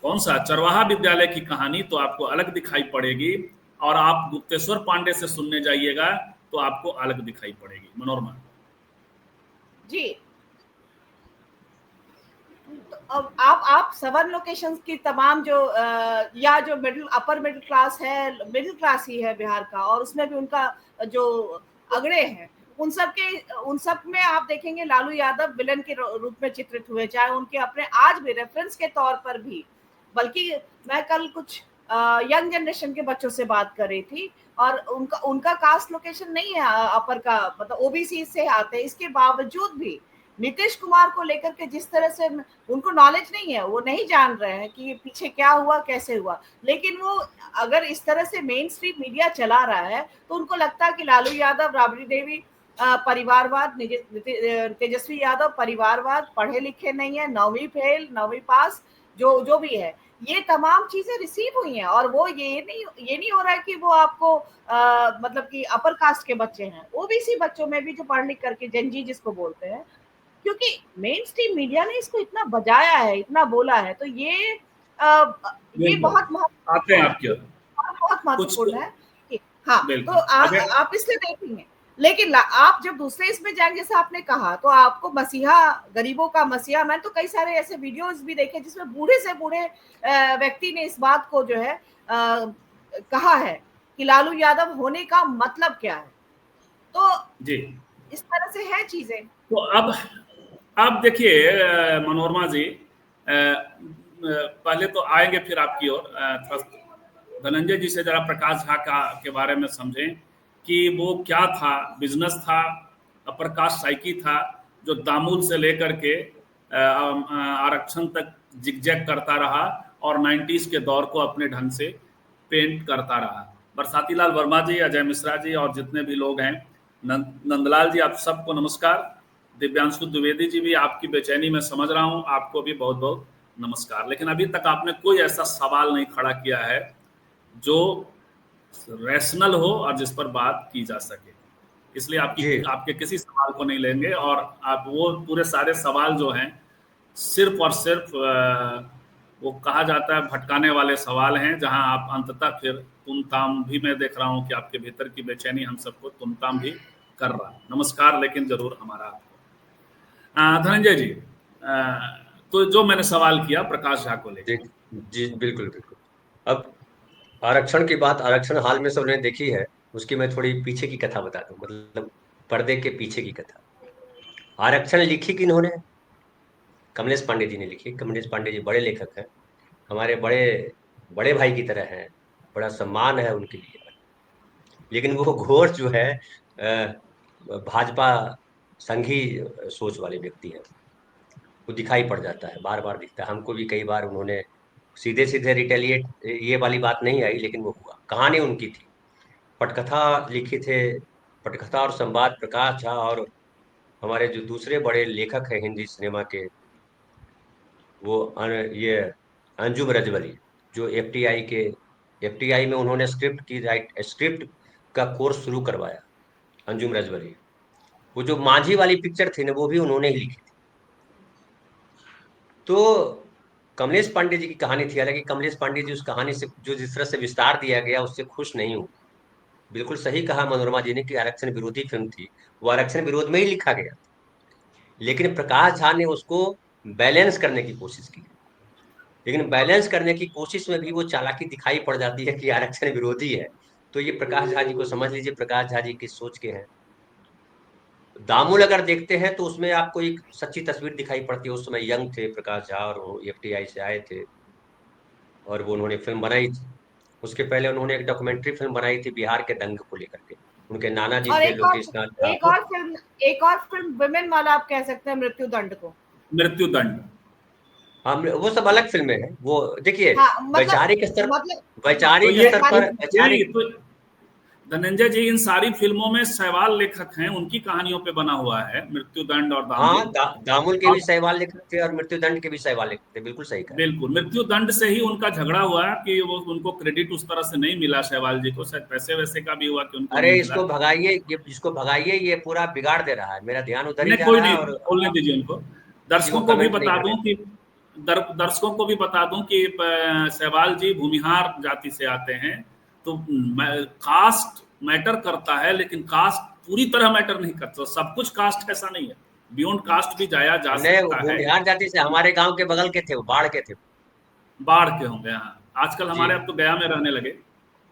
कौन सा चरवाहा विद्यालय की कहानी, तो आपको अलग दिखाई पड़ेगी। और आप गुप्तेश्वर पांडे से सुनने जाइएगा तो आपको अलग दिखाई पड़ेगी। मनोरमा जी, तो अब आप सवर्न लोकेशंस की तमाम जो या जो अपर मिडिल क्लास है, मिडिल क्लास ही है बिहार का, और उसमें भी उनका जो अगड़े हैं, उन सब में आप देखेंगे लालू यादव विलन के रूप में चित्रित हुए, चाहे उनके अपने आज भी रेफरेंस के तौर पर भी। बल्कि मैं कल कुछ यंग जनरेशन के बच्चों से बात कर रही थी, और उनका कास्ट लोकेशन नहीं है अपर का, मतलब ओबीसी से आते हैं। इसके बावजूद भी नीतीश कुमार को लेकर के जिस तरह से उनको नॉलेज नहीं है, वो नहीं जान रहे हैं कि ये पीछे क्या हुआ, कैसे हुआ। लेकिन वो अगर इस तरह से मेन स्ट्रीम मीडिया चला रहा है तो उनको लगता है कि लालू यादव, राबड़ी देवी परिवारवाद, तेजस्वी यादव परिवारवाद, पढ़े लिखे नहीं है, 9वीं फेल, 9वीं पास, जो भी है, ये तमाम चीजें रिसीव हुई हैं। और वो ये नहीं हो रहा है कि वो आपको मतलब कि अपर कास्ट के बच्चे हैं, ओबीसी बच्चों में भी जो पढ़ लिख करके जनजी जिसको बोलते हैं, क्योंकि मेन स्ट्रीम मीडिया ने इसको इतना बजाया है, इतना बोला है, तो ये बहुत महत्वपूर्ण है। हाँ, तो आप इसलिए देखेंगे। लेकिन आप जब दूसरे इसमें जाएंगे, जैसे आपने कहा, तो आपको मसीहा, गरीबों का मसीहा, मैंने तो कई सारे ऐसे वीडियोस भी देखे जिसमें बूढ़े से बूढ़े व्यक्ति ने इस बात को जो है कहा है कि लालू यादव होने का मतलब क्या है। तो जी, इस तरह से है चीजें। तो अब देखिए मनोरमा जी, पहले तो आएंगे फिर आपकी ओर। धनंजय जी से जरा प्रकाश झा के बारे में समझें कि वो क्या था, बिजनेस था, अपर कास्ट साइकी था, जो दामूल से लेकर के आरक्षण तक जिगजैग करता रहा और 90s के दौर को अपने ढंग से पेंट करता रहा। बरसाती लाल वर्मा जी, अजय मिश्रा जी और जितने भी लोग हैं, नंदलाल जी, आप सबको नमस्कार। दिव्यांशु द्विवेदी जी भी, आपकी बेचैनी में समझ रहा हूँ, आपको भी बहुत बहुत नमस्कार। लेकिन अभी तक आपने कोई ऐसा सवाल नहीं खड़ा किया है जो रैशनल हो और जिस पर बात की जा सके, इसलिए आपके किसी सवाल को नहीं लेंगे। और आप वो पूरे सारे सवाल जो हैं सिर्फ और सिर्फ वो कहा जाता है भटकाने वाले सवाल हैं, जहां आप अंततः फिर तुमताम भी, मैं देख रहा हूं कि आपके भीतर की बेचैनी हम सबको तुमताम भी कर रहा। नमस्कार लेकिन जरूर हमारा आपको। धनंजय जी, तो जो मैंने सवाल किया प्रकाश झा को लेकर। जी बिल्कुल बिल्कुल। अब आरक्षण की बात, आरक्षण हाल में सबने देखी है, उसकी मैं थोड़ी पीछे की कथा बता दूं, मतलब पर्दे के पीछे की कथा। आरक्षण लिखी किन्होंने? कमलेश पांडे जी ने लिखी। कमलेश पांडे जी बड़े लेखक हैं, हमारे बड़े बड़े भाई की तरह हैं, बड़ा सम्मान है उनके लिए। लेकिन वो घोर जो है भाजपा संघी सोच वाले व्यक्ति है, वो दिखाई पड़ जाता है, बार बार दिखता है हमको भी। कई बार उन्होंने सीधे सीधे रिटेलिएट ये वाली बात नहीं आई, लेकिन वो हुआ। कहानी उनकी थी, पटकथा लिखे थे, पटकथा और संवाद प्रकाश झा और हमारे जो दूसरे बड़े लेखक हैं हिंदी सिनेमा के, वो ये अंजुम रजवली, जो एफटीआई में उन्होंने स्क्रिप्ट का कोर्स शुरू करवाया, अंजुम रजवली। वो जो माझी वाली पिक्चर थी ना, वो भी उन्होंने ही लिखी थी। तो कमलेश पांडे जी की कहानी थी, हालांकि कमलेश पांडे जी उस कहानी से जो जिस तरह से विस्तार दिया गया उससे खुश नहीं हूँ। बिल्कुल सही कहा मनोरमा जी ने कि आरक्षण विरोधी फिल्म थी, वो आरक्षण विरोध में ही लिखा गया, लेकिन प्रकाश झा ने उसको बैलेंस करने की कोशिश की। लेकिन बैलेंस करने की कोशिश में भी वो चालाकी दिखाई पड़ जाती है कि आरक्षण विरोधी है। तो ये प्रकाश झा जी को समझ लीजिए, प्रकाश झा जी किस सोच के हैं। दामुल अगर देखते हैं तो उसमें आपको एक सच्ची तस्वीर दिखाई पड़ती है। उस समय यंग थे प्रकाश झा और वो एफटीआई से आए थे और वो उन्होंने फिल्म बनाई थी। उसके पहले उन्होंने एक डॉक्यूमेंट्री फिल्म बनाई थी बिहार के दंगे को लेकर के। उनके नाना जी और थे लोकेश नाथ झा। एक और फिल्म विमेन वाला आप कह सकते हैं, मृत्यु दंड को। मृत्यु दंड, हाँ, वो सब अलग फिल्में हैं। वो देखिए हाँ, वैचारिक स्तर मतलब पर वैचारिक। तो धनंजय जी, इन सारी फिल्मों में सवाल लेखक हैं, उनकी कहानियों पे बना हुआ है मृत्यु दंड और हाँ, दामुल। दामुल के भी सवाल लेखक थे और मृत्युदंड के भी सवाल लेखक थे, बिल्कुल सही कहा। बिल्कुल, मृत्यु दंड से ही उनका झगड़ा हुआ कि वो उनको क्रेडिट उस तरह से नहीं मिला, सहवाल जी को शायद पैसे वैसे का भी हुआ कि उनको अरे नहीं मिला। इसको भगाइए, ये पूरा बिगाड़ दे रहा है, मेरा ध्यान उधर ही नहीं, जा कोई रहा है। नहीं, और बोलने दीजिए उनको। किसी को दर्शकों को भी कमेंट नहीं बता करने। दूं कि दर्शकों को भी बता दूं कि सहवाल जी भूमिहार जाति से आते हैं, तो कास्ट मैटर करता है, लेकिन कास्ट पूरी तरह मैटर नहीं करता। सब कुछ कास्ट ऐसा नहीं है, बियॉन्ड कास्ट भी जाया जा नहीं, सकता है। भूमिहार जाति से हमारे गांव के बगल के थे, वो बाढ़ के थे। बाढ़ के होंगे, हाँ। आजकल जी हमारे अब तो गया में रहने लगे,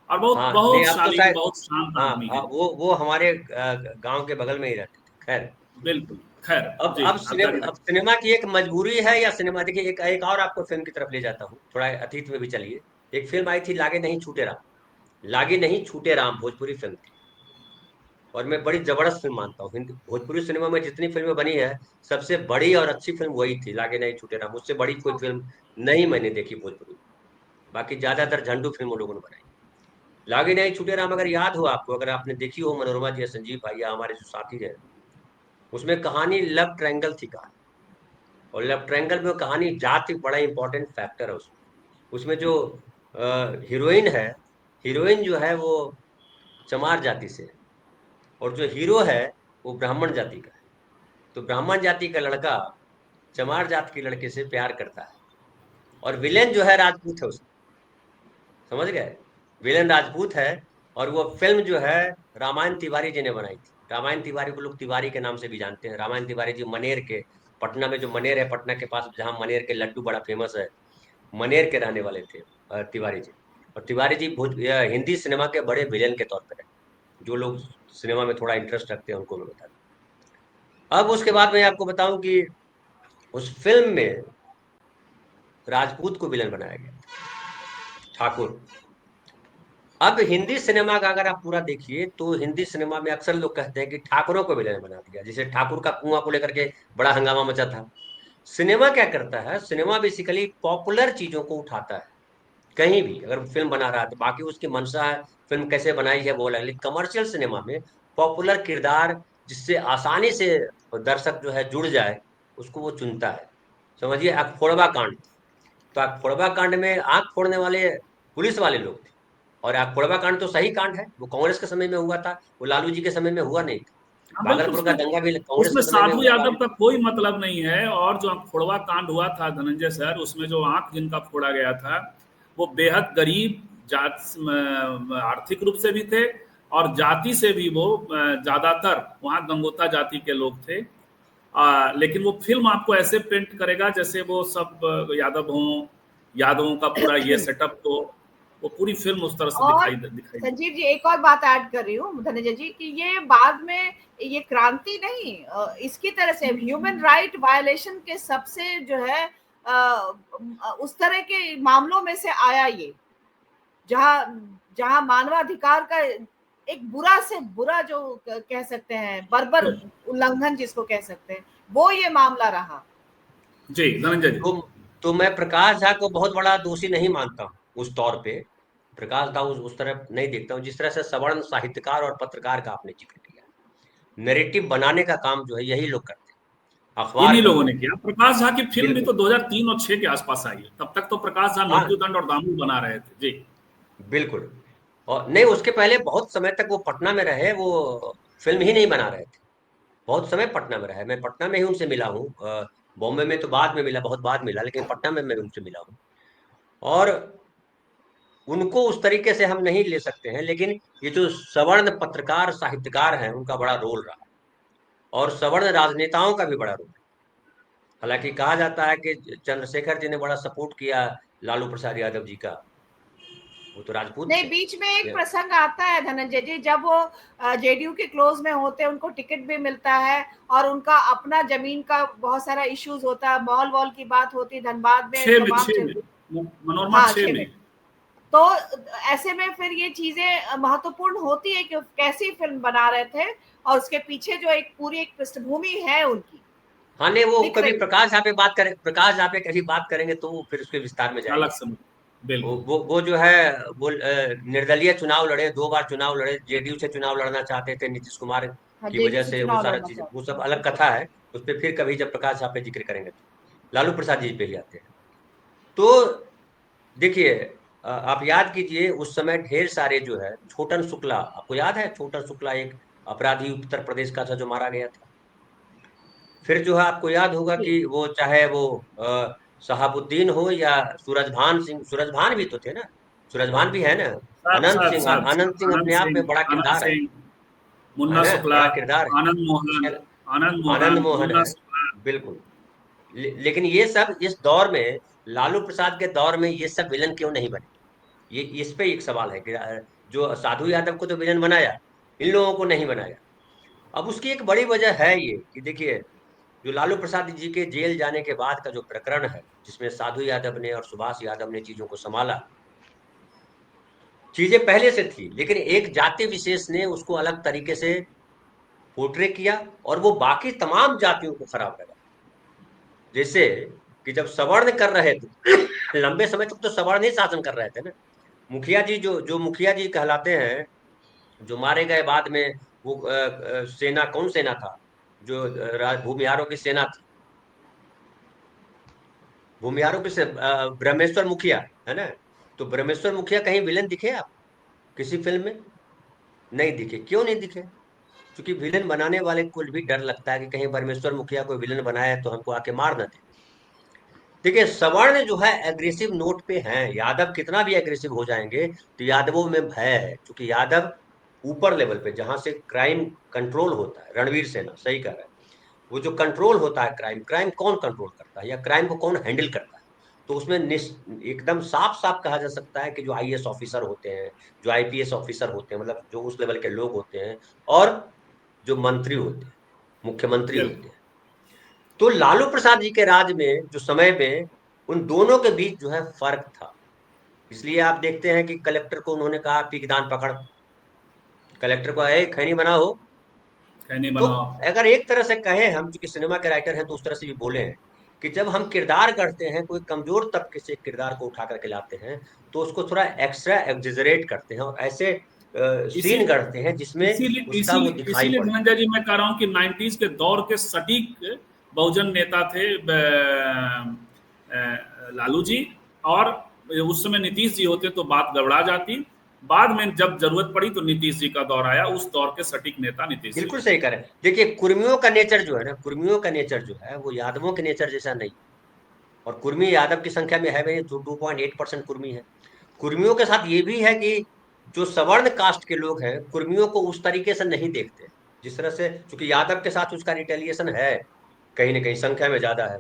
और बहुत हाँ, नहीं बहुत अब तो शालीन, शायद। बहुत शांत हाँ आदमी हाँ, है। वो हमारे गांव के बगल में ही रहते थे। खैर, बिल्कुल, खैर जी, आप जारी अब रखें। सिनेमा की एक मजबूरी है या सिनेमा, देखिए एक और आपको फिल्म की तरफ ले जाता हूँ, थोड़ा अतीत में भी चलिए। एक फिल्म आई थी लागे नहीं छूटे राम। लागे नहीं छूटे राम भोजपुरी फिल्म थी, और मैं बड़ी जबरदस्त फिल्म मानता हूँ। हिंदी भोजपुरी सिनेमा में जितनी फिल्में बनी है, सबसे बड़ी और अच्छी फिल्म वही थी, लागे नहीं छूटे राम। उससे बड़ी कोई फिल्म नहीं मैंने देखी भोजपुरी। बाकी ज्यादातर झंडू फिल्म लोगों ने बनाई। लागे नहीं छूटे राम अगर याद हो आपको, अगर आपने देखी हो, मनोरमा जी, संजीव भाई या हमारे जो साथी रहे, उसमें कहानी लव ट्रायंगल थी कहानी। और लव ट्रायंगल में कहानी जाति बड़ा इंपॉर्टेंट फैक्टर है उसमें। उसमें जो हीरोइन है, हीरोइन जो है वो चमार जाति से है, और जो हीरो है वो ब्राह्मण जाति का है। तो ब्राह्मण जाति का लड़का चमार जाति के लड़के से प्यार करता है, और विलेन जो है राजपूत है उसमें, समझ गए, विलेन राजपूत है। और वो फिल्म जो है रामायण तिवारी जी ने बनाई थी। रामायण तिवारी को लोग तिवारी के नाम से भी जानते हैं। रामायण तिवारी जी मनेर के, पटना में जो मनेर है, पटना के पास जहाँ मनेर के लड्डू बड़ा फेमस है, मनेर के रहने वाले थे तिवारी जी। और तिवारी जी हिंदी सिनेमा के बड़े विलेन के तौर पर है। जो लोग सिनेमा में थोड़ा इंटरेस्ट रखते हैं उनको मैं बता दूं। अब उसके बाद मैं आपको बताऊं कि उस फिल्म में राजपूत को विलन बनाया गया, ठाकुर। अब हिंदी सिनेमा का अगर आप पूरा देखिए तो हिंदी सिनेमा में अक्सर लोग कहते हैं कि ठाकुरों को विलेन बना दिया, जैसे ठाकुर का कुआं को लेकर के बड़ा हंगामा मचा था। सिनेमा क्या करता है, सिनेमा बेसिकली पॉपुलर चीजों को उठाता है। कहीं भी अगर फिल्म बना रहा है तो बाकी उसकी मंशा है, फिल्म कैसे बनाई है वो अलग, लेकिन कमर्शियल सिनेमा में पॉपुलर किरदार जिससे आसानी से दर्शक जो है जुड़ जाए, उसको वो चुनता है। समझिए अखफोड़वा कांड, तो अखफोड़वा कांड में आंख फोड़ने वाले पुलिस वाले लोग थे। और अखफोड़वा कांड तो सही कांड है, वो कांग्रेस के समय में हुआ था, वो लालू जी के समय में हुआ नहीं था। हाँ, बिल्कुल। भागलपुर का दंगा भी कांग्रेस उसमें के समय में साधु हुआ यादव था। का कोई मतलब नहीं है। और जो फोड़वा कांड हुआ था धनंजय सर, उसमें जो आंख जिनका फोड़ा गया था, वो बेहद गरीब जात, आर्थिक रूप से भी थे, और जाति से भी वो ज्यादातर वहाँ गंगोता जाति के लोग थे। लेकिन वो फिल्म आपको ऐसे पेंट करेगा जैसे वो सब यादव हों, यादवों का पूरा ये सेटअप हो। वो पूरी फिल्म उस तरह से दिखाई। संजीव जी, एक और बात ऐड कर रही हूँ धनंजय जी, कि ये बाद में ये क्रांति नहीं, इसकी तरह से ह्यूमन राइट वायलेशन के सबसे जो है उस तरह के मामलों में से आया ये, जहां मानवाधिकार का एक बुरा से बुरा जो कह सकते हैं बर्बर उल्लंघन जिसको कह सकते हैं, वो ये मामला रहा। जी धनंजय जी। तो मैं प्रकाश झा को बहुत बड़ा दोषी नहीं मानता हूँ उस तौर पे। प्रकाश झा उस तरफ नहीं देखता हूँ जिस तरह से सवर्ण साहित्यकार और पत्रकार का आपने जिक्र किया। नैरेटिव बनाने का काम जो है यही लोग करते हैं, अखबार इन्हीं लोगों ने किया। प्रकाश झा की फिल्म भी तो 2003 और 6 के आसपास आई है, तब तक तो प्रकाश झा मृत्युदंड और दामू बना रहे थे। जी बिल्कुल। और नहीं, उसके पहले बहुत समय तक वो पटना में रहे, वो फिल्म ही नहीं बना रहे थे, बहुत समय पटना में रहे। मैं पटना में ही उनसे मिला हूँ, बॉम्बे में तो बाद में मिला, बहुत बाद मिला, लेकिन पटना में मैं उनसे मिला हूँ। और उनको उस तरीके से हम नहीं ले सकते हैं, लेकिन ये जो सवर्ण पत्रकार साहित्यकार हैं उनका बड़ा रोल रहा, और सवर्ण राजनेताओं का भी बड़ा रोल। हालांकि कहा जाता है कि चंद्रशेखर जी ने बड़ा सपोर्ट किया लालू प्रसाद यादव जी का, वो तो राजपूत नहीं, थे। बीच में एक प्रसंग आता है धनंजय जी, जब वो जेडीयू के क्लोज में होते हैं, उनको टिकट भी मिलता है और उनका अपना जमीन का बहुत सारा इश्यूज होता है, मॉल वॉल की बात होती है धनबाद में, तमाम मनोरमा 6 में। तो ऐसे में फिर ये चीजें महत्वपूर्ण होती है कि कैसी फिल्म बना रहे थे और उसके पीछे जो एक पूरी एक पृष्ठभूमि है उनकी। हाँ नहीं, वो कभी प्रकाश झा पे बात करें, प्रकाश झा पे कभी बात करेंगे तो फिर उसके विस्तार में जाएंगे। अलग समय वो जो है वो निर्दलीय चुनाव लड़े, 2 बार चुनाव लड़े, जेडीयू से चुनाव लड़ना चाहते थे नीतीश कुमार की वजह से, वो सारा चीज, वो सब अलग कथा है। उस पर फिर कभी जब प्रकाश झा पे जिक्र करेंगे तो लालू प्रसाद जी पे ही आते हैं। तो देखिए, आप याद कीजिए उस समय ढेर सारे जो है, छोटन शुक्ला, आपको याद है छोटन शुक्ला एक अपराधी उत्तर प्रदेश का था जो मारा गया था। फिर जो है आपको याद होगा कि वो चाहे वो शहाबुद्दीन हो या सूरजभान सिंह, सूरजभान भी तो थे ना, सूरजभान भी है ना, अनंत सिंह, अनंत सिंह अपने आप में बड़ा किरदार है, मुन्ना शुक्ला, बड़ा किरदार है, आनंद मोहन है, बिल्कुल। लेकिन ये सब इस दौर में, लालू प्रसाद के दौर में ये सब विलन क्यों नहीं बने? ये इस पे एक सवाल है कि जो साधु यादव को तो विलन बनाया, इन लोगों को नहीं बनाया। अब उसकी एक बड़ी वजह है ये कि देखिए, जो लालू प्रसाद जी के जेल जाने के बाद का जो प्रकरण है, जिसमें साधु यादव ने और सुभाष यादव ने चीजों को संभाला, चीजें पहले से थी, लेकिन एक जाति विशेष ने उसको अलग तरीके से पोर्ट्रे किया और वो बाकी तमाम जातियों को खराब लगा। जैसे कि जब सवर्ण कर रहे थे लंबे समय तक तो सवर्ण ही शासन कर रहे थे ना। मुखिया जी जो मुखिया जी कहलाते हैं, जो मारे गए बाद में, वो सेना, कौन सेना था जो भूमिहारों की सेना थी, भूमिहारों की ब्रह्मेश्वर मुखिया है ना। तो ब्रह्मेश्वर मुखिया कहीं विलन दिखे आप किसी फिल्म में? नहीं दिखे। क्यों नहीं दिखे? क्योंकि विलन बनाने वाले को भी डर लगता है कि कहीं ब्रह्मेश्वर मुखिया को विलन बनाया तो हमको आके मार न दे। देखिए, सवर्ण जो है एग्रेसिव नोट पे हैं, यादव कितना भी एग्रेसिव हो जाएंगे तो यादवों में भय है, क्योंकि यादव ऊपर लेवल पे जहां से क्राइम कंट्रोल होता है, रणवीर सेना सही कह रहा है, वो जो कंट्रोल होता है क्राइम, क्राइम कौन कंट्रोल करता है या क्राइम को कौन हैंडल करता है, तो उसमें एकदम साफ साफ कहा जा सकता है कि जो आईएएस ऑफिसर होते हैं, जो आईपीएस ऑफिसर होते हैं, मतलब जो उस लेवल के लोग होते हैं, और जो मंत्री होते हैं, मुख्यमंत्री होते हैं। तो लालू प्रसाद जी के राज में जो समय में उन दोनों के बीच जो है फर्क था, इसलिए आप देखते हैं कि कलेक्टर को उन्होंने कहा पीकदान पकड़, कलेक्टर को खैनी बनाओ। तो अगर एक तरह से कहें, हम चूंकि सिनेमा के राइटर हैं तो उस तरह से भी बोले हैं कि जब हम किरदार करते हैं, कोई कमजोर तबके से किरदार को उठा करके लाते हैं तो उसको थोड़ा एक्स्ट्रा एग्जेजरेट करते हैं और ऐसे सीन करते हैं जिसमें उसका वो दिखाई पड़े। धनंजय जी, मैं कह रहा हूं कि 90s के दौर के सटीक बहुजन नेता थे लालू जी, और उस समय नीतीश जी होते तो बात गड़बड़ा जाती। बाद में जब जरूरत पड़ी तो नीतीश जी का दौर आया, उस दौर के सटीक नेता नीतीश जी। बिल्कुल सही करें। देखिए, कुर्मियों का नेचर जो है ना, कुर्मियों का नेचर जो है वो यादवों के नेचर जैसा नहीं, और कुर्मी यादव की संख्या में है भाई 2.8% कुर्मी है। कुर्मियों के साथ ये भी है कि जो सवर्ण कास्ट के लोग हैं कुर्मियों को उस तरीके से नहीं देखते जिस तरह से, क्योंकि यादव के साथ उसका रिटेलिएशन है, कहीं ना कहीं संख्या में ज्यादा है,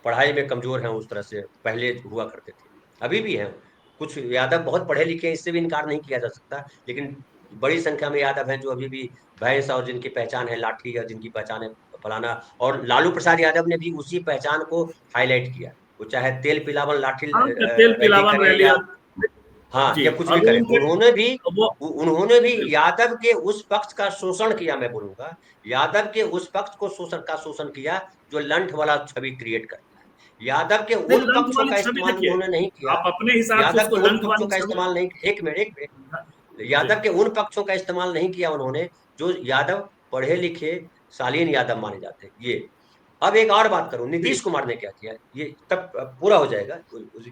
पढ़ाई में कमजोर है, उस तरह से पहले हुआ करते थे, अभी भी है। कुछ यादव बहुत पढ़े लिखे हैं, इससे भी इनकार नहीं किया जा सकता, लेकिन बड़ी संख्या में यादव हैं जो अभी भी भैंस और जिनकी पहचान है लाठी, या जिनकी पहचान है फलाना। और लालू प्रसाद यादव ने भी उसी पहचान को हाईलाइट किया, वो चाहे तेल पिलावन लाठी तेल रैली पिलावन करे रैली, या हाँ या कुछ भी करे, उन्होंने भी यादव के उस पक्ष का शोषण किया। मैं बोलूंगा यादव के उस पक्ष को शोषण किया जो लंठ वाला छवि क्रिएट करता है। यादव के उन पक्षों का इस्तेमाल उन्होंने नहीं किया, आप अपने हिसाब से यादव उसको के उन लंठ पक्षों वाली का इस्तेमाल नहीं, एक मिनट, यादव के उन पक्षों का इस्तेमाल नहीं किया उन्होंने जो यादव पढ़े लिखे शालीन यादव माने जाते हैं। ये अब एक और बात करूं, नीतीश कुमार ने क्या किया, ये तब पूरा हो जाएगा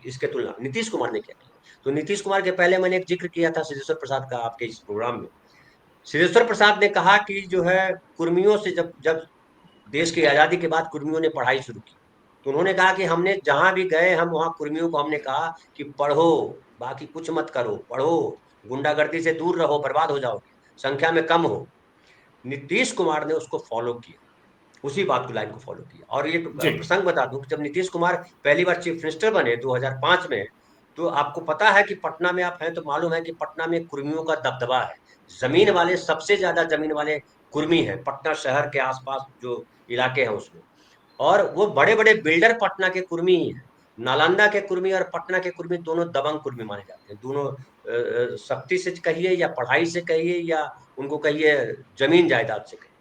इसके तुलना। नीतीश कुमार ने क्या किया, तो नीतीश कुमार के पहले मैंने एक जिक्र किया था सिद्धेश्वर प्रसाद का आपके इस प्रोग्राम में। सिद्धेश्वर प्रसाद ने कहा कि जो है कुर्मियों से जब जब देश की आजादी के बाद कुर्मियों ने पढ़ाई शुरू की, तो उन्होंने कहा कि हमने जहां भी गए हम वहां कुर्मियों को हमने कहा कि पढ़ो, बाकी कुछ मत करो, पढ़ो, गुंडागर्दी से दूर रहो, बर्बाद हो जाओगे, संख्या में कम हो। नीतीश कुमार ने उसको फॉलो किया, उसी बात की लाइन को फॉलो किया। और ये प्रसंग बता दूं कि जब नीतीश कुमार पहली बार चीफ मिनिस्टर बने 2005 में, तो आपको पता है कि पटना में आप हैं तो मालूम है कि पटना में कुर्मियों का दबदबा है। जमीन वाले, सबसे ज्यादा जमीन वाले कुर्मी है पटना शहर के आसपास जो इलाके हैं उसमें। और वो बड़े बड़े बिल्डर पटना के कुर्मी ही हैं। नालंदा के कुर्मी और पटना के कुर्मी दोनों दबंग कुर्मी माने जाते हैं। दोनों शक्ति से कहिए या पढ़ाई से कहिए या उनको कहिए जमीन जायदाद से कहिए,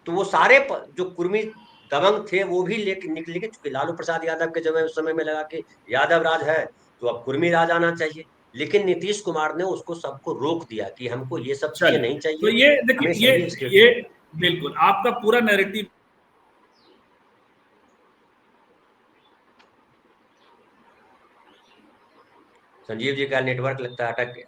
तो वो सारे जो कुर्मी दबंग थे वो भी लेके निकले, चूंकि लालू प्रसाद यादव के जब उस समय में लगा कि यादव राज है तो अब कुर्मी राज आना चाहिए, लेकिन नीतीश कुमार ने उसको सबको रोक दिया कि हमको ये सब चीजें नहीं चाहिए। तो ये देखिए, ये बिल्कुल आपका पूरा नैरेटिव संजीव जी का नेटवर्क लगता है अटक गया।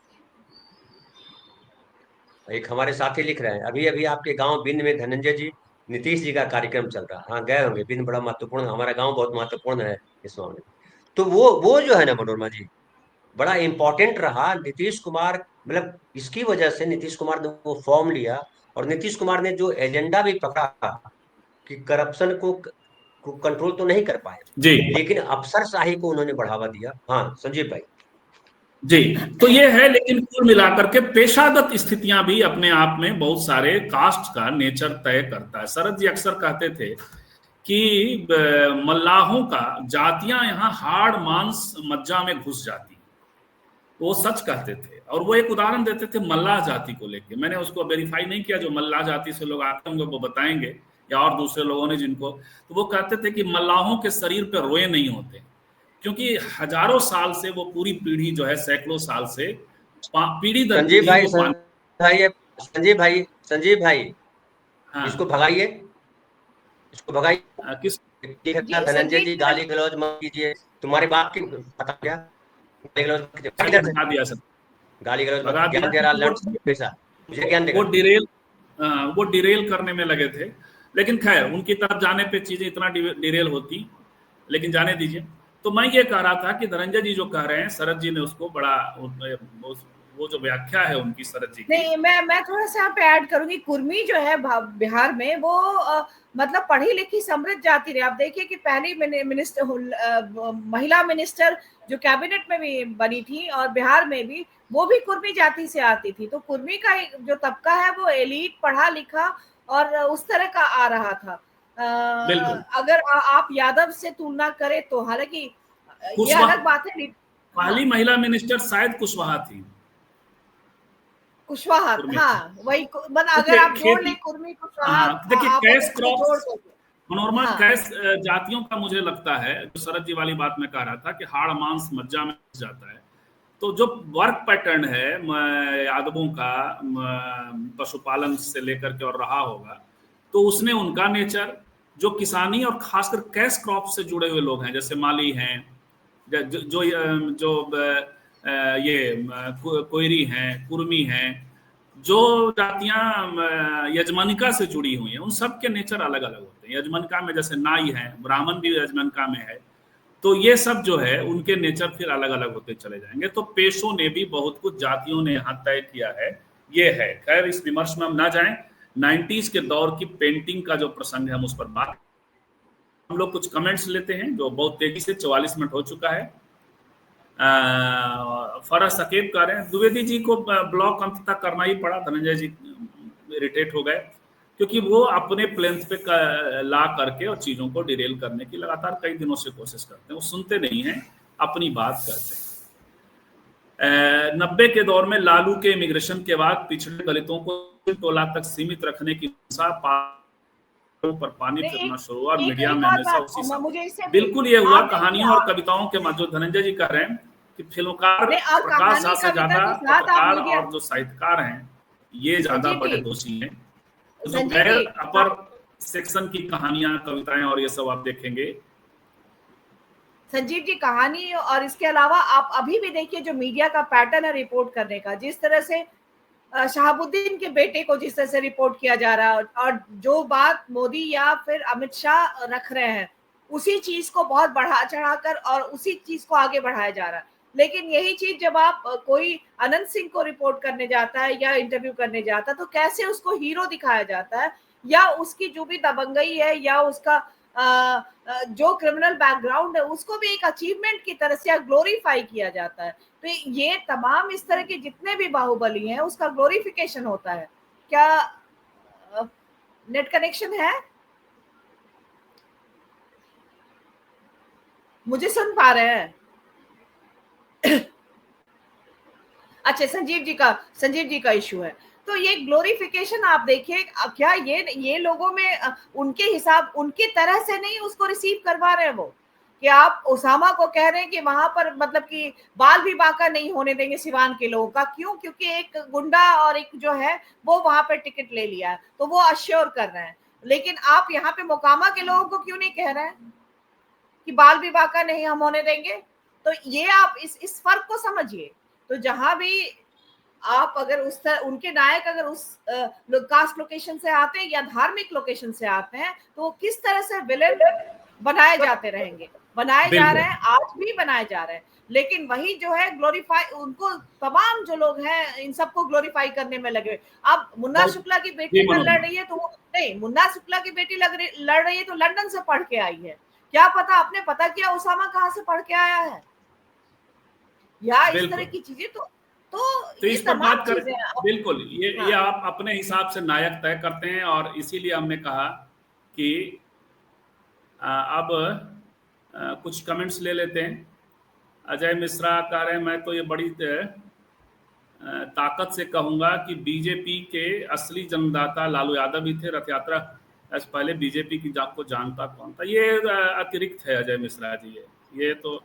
एक हमारे साथी लिख रहे हैं, अभी अभी आपके गांव बिंद में धनंजय जी नीतीश जी का कार्यक्रम चल रहा है। हाँ गए होंगे, बिंद बड़ा महत्वपूर्ण, हमारा गांव बहुत महत्वपूर्ण है इस मामले में। तो वो जो है ना मनोरमा जी, बड़ा इंपॉर्टेंट रहा नीतीश कुमार, मतलब इसकी वजह से नीतीश कुमार ने वो फॉर्म लिया। और नीतीश कुमार ने जो एजेंडा भी पकड़ा कि करप्शन को कंट्रोल तो नहीं कर पाए जी, लेकिन अफसरशाही को उन्होंने बढ़ावा दिया। हाँ संजीव भाई जी, तो ये है, लेकिन कुल मिलाकर के पेशागत स्थितियां भी अपने आप में बहुत सारे कास्ट का नेचर तय करता है। शरद जी अक्सर कहते थे कि मल्लाहों का जातियां यहाँ हाड़ मांस मज्जा में घुस जाती, वो सच कहते थे। और वो एक उदाहरण देते थे मल्लाह जाति को लेके, मैंने उसको वेरीफाई नहीं किया, जो मल्लाह जाति से लोग आते होंगे वो बताएंगे, या और दूसरे लोगों ने जिनको, तो वो कहते थे कि मल्लाहों के शरीर पे रोए नहीं होते, क्योंकि हजारों साल से वो पूरी पीढ़ी जो है, सैकड़ों साल से पीढ़ी दर संजीव पीढ़ी भाई संजीव भाई हाँ, इसको भगाइए, इसको भगाइए। किस धनंजय जी गाली गलौज मत कीजिए, तुम्हारी बात की पता क्या गाली गलौज ज्ञान दे रहा पैसा मुझे ज्ञान देगा। वो डिरेल करने में लगे थे, लेकिन खैर उनकी तरफ जाने पे चीजें इतना डिरेल होती, लेकिन जाने दीजिए। तो मैं ये कह रहा था कि धनंजय जी जो कह रहे हैं, शरद जी ने उसको बड़ा, वो जो व्याख्या है उनकी शरद जी की, नहीं, मैं थोड़ा सा यहाँ पे ऐड करूंगी। कुर्मी जो है बिहार में वो मतलब पढ़ी लिखी समृद्ध जाति रही। आप देखिए कि पहली महिला मिनिस्टर जो कैबिनेट में भी बनी थी और बिहार में भी, वो भी कुर्मी जाति से आती थी। तो कुर्मी का जो तबका है वो एलीट, पढ़ा लिखा और उस तरह का आ रहा था। अगर आप यादव से तुलना करें तो, हालांकि ये अलग बात है। पहली महिला मिनिस्टर शायद कुशवाहा थी, कुशवाहा, हाँ वही, अगर आप जोड़ ले कुर्मी कुशवाहा। देखिए कैश क्रॉप मनोरमा, कैश जातियों का मुझे लगता है, जो शरद जी वाली बात में कह रहा था कि हाड़ मांस मज्जा में जाता है, तो जो वर्क पैटर्न है यादवों का पशुपालन से लेकर के और रहा होगा, तो उसने उनका नेचर, जो किसानी और खासकर कैश क्रॉप से जुड़े हुए लोग हैं, जैसे माली हैं, जो ये कोयरी हैं, कुर्मी हैं, जो जातियां यजमानिका से जुड़ी हुई हैं, उन सब के नेचर अलग अलग होते हैं। यजमानिका में जैसे नाई है, ब्राह्मण भी यजमानिका में है, तो ये सब जो है उनके नेचर फिर अलग अलग होते चले जाएंगे। तो पेशों ने भी बहुत कुछ जातियों ने यहाँ तय किया है, ये है। खैर इस विमर्श में हम ना जाएं। 90s के दौर की पेंटिंग का जो प्रसंग है हम उस पर बात, हम लोग कुछ कमेंट्स लेते हैं जो बहुत तेजी से 44 मिनट हो चुका है। फरह सकेब कह रहे हैं द्विवेदी जी को ब्लॉक अंततः करना ही पड़ा, धनंजय जी इरिटेट हो गए क्योंकि वो अपने प्लेन्थ पे ला करके और चीज़ों को डिरेल करने की लगातार कई दिनों से कोशिश करते हैं। वो सुनते नहीं हैं, अपनी बात करते हैं। 90 के दौर में लालू के इमिग्रेशन के बाद पिछड़े दलितों को टोला तक सीमित रखने की पर पानी फिरना शुरू हुआ और मीडिया में हमेशा उसी समय बिल्कुल ये हुआ। कहानियों और कविताओं के जो धनंजय जी कह रहे हैं कि फिल्मकार प्रकाश झा से ज्यादा पत्रकार और जो साहित्यकार हैं ये ज्यादा बड़े दोषी हैं। जो गैर अपर सेक्शन की कहानियां, कविताएं और ये सब आप देखेंगे। संजीव जी, कहानी और इसके अलावा आप अभी भी देखिए जो मीडिया का पैटर्न है रिपोर्ट करने का, जिस तरह से शहाबुद्दीन के बेटे को जिस तरह से रिपोर्ट किया जा रहा है और जो बात मोदी या फिर अमित शाह रख रहे हैं उसी चीज को बहुत बढ़ा चढ़ाकर और उसी चीज को आगे बढ़ाया जा रहा है। लेकिन यही चीज जब आप कोई अनंत सिंह को रिपोर्ट करने जाता है या इंटरव्यू करने जाता है तो कैसे उसको हीरो दिखाया जाता है या उसकी जो भी दबंगई है या उसका जो क्रिमिनल बैकग्राउंड है उसको भी एक अचीवमेंट की तरह से ग्लोरीफाई किया जाता है। तो ये तमाम इस तरह के जितने भी बाहुबली हैं उसका ग्लोरिफिकेशन होता है। क्या नेट कनेक्शन है? मुझे सुन पा रहे हैं? अच्छा, संजीव जी का इशू है। तो ये ग्लोरिफिकेशन आप देखिए, क्या ये लोगों में उनके हिसाब उनकी तरह से नहीं उसको रिसीव करवा रहे हैं वो, कि आप ओसामा को कह रहे हैं कि वहां पर मतलब कि बाल विवाह का नहीं होने देंगे सिवान के लोगों का। क्यों? क्योंकि एक गुंडा और एक जो है वो वहां पर टिकट ले लिया है तो वो अश्योर कर रहे हैं। लेकिन आप यहाँ पे मोकामा के लोगों को क्यों नहीं कह रहे हैं कि बाल विवाह का नहीं हम होने देंगे? तो ये आप इस फर्क को समझिए। तो जहां भी आप अगर उनके नायक अगर उस कास्ट लोकेशन से आते हैं या धार्मिक लोकेशन से आते हैं तो वो किस तरह से विलेन बनाए जाते रहेंगे, बनाए जा रहे हैं, आज भी बनाए जा रहे हैं। लेकिन वही जो है ग्लोरीफाई, उनको तमाम जो लोग हैं इन सबको ग्लोरीफाई करने में लगे। अब मुन्ना शुक्ला की बेटी लड़ रही है तो वो नहीं, मुन्ना शुक्ला की बेटी लड़ रही है तो लंदन से पढ़ के आई है। क्या पता आपने पता किया उसामा कहाँ से पढ़ के आया है या इस तरह की चीजें। तो इस पर बात करें बिल्कुल। ये आप अपने हिसाब से नायक तय करते हैं और इसीलिए हमने कहा कि अब कुछ कमेंट्स ले लेते हैं। अजय मिश्रा कह रहे हैं मैं तो ये बड़ी ताकत से कहूंगा कि बीजेपी के असली जन्मदाता लालू यादव ही थे। रथ यात्रा से पहले बीजेपी की को जानता कौन था? ये अतिरिक्त है अजय मिश्रा जी। ये तो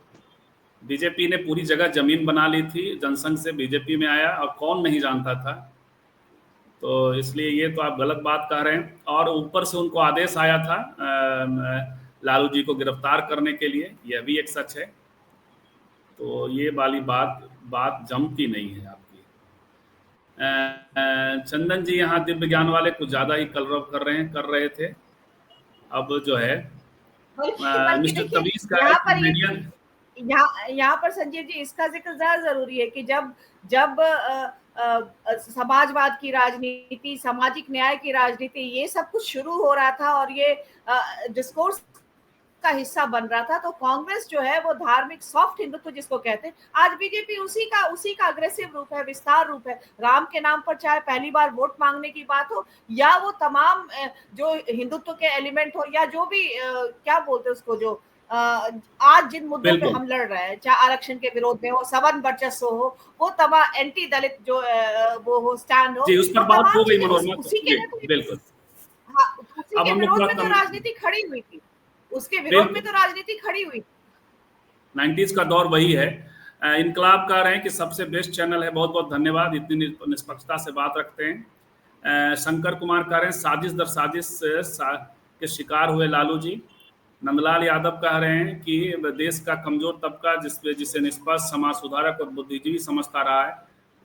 बीजेपी ने पूरी जगह जमीन बना ली थी, जनसंघ से बीजेपी में आया और कौन नहीं जानता था। तो इसलिए ये तो आप गलत बात कह रहे हैं। और ऊपर से उनको आदेश आया था लालू जी को गिरफ्तार करने के लिए, यह भी एक सच है। तो ये वाली बात जमती नहीं है आपकी। चंदन जी यहाँ दिव्य ज्ञान वाले कुछ ज्यादा ही कलरव कर रहे थे। अब जो है मिस्टर तमीज का यहाँ पर संजीव जी इसका जिक्र ज्यादा जरूरी है कि जब समाजवाद की राजनीति, सामाजिक न्याय की राजनीति, ये सब कुछ शुरू हो रहा था और ये डिस्कोर्स का हिस्सा बन रहा था, तो कांग्रेस जो है वो धार्मिक सॉफ्ट हिंदुत्व जिसको कहते हैं, आज बीजेपी उसी का अग्रेसिव रूप है, विस्तार रूप है। राम के नाम पर चाहे पहली बार वोट मांगने की बात हो या वो तमाम जो हिंदुत्व के एलिमेंट हो या जो भी क्या बोलते हैं उसको, जो आज जिन मुद्दों पे हम लड़ रहे हैं, चाहे आरक्षण के विरोध में हो, सवर्ण वर्चस्व हो, वो तमाम एंटी दलित जो वो हो, स्टैंड हो, उस पर बात हो गई मनोरमा। उसी के बिल्कुल, उसी के विरोध में तो राजनीति खड़ी हुई थी, उसके विरोध में तो राजनीति खड़ी हुई थी। 90s का दौर वही है। इनकलाब कह रहे हैं कि सबसे बेस्ट चैनल है, बहुत बहुत धन्यवाद, इतनी निष्पक्षता से बात रखते हैं। शंकर कुमार कह रहे हैं साजिश दर साजिश के शिकार हुए लालू जी। नंदलाल यादव कह रहे हैं कि देश का कमजोर तबका जिसे निष्पक्ष, समाज सुधारक और बुद्धिजीवी समझता रहा है,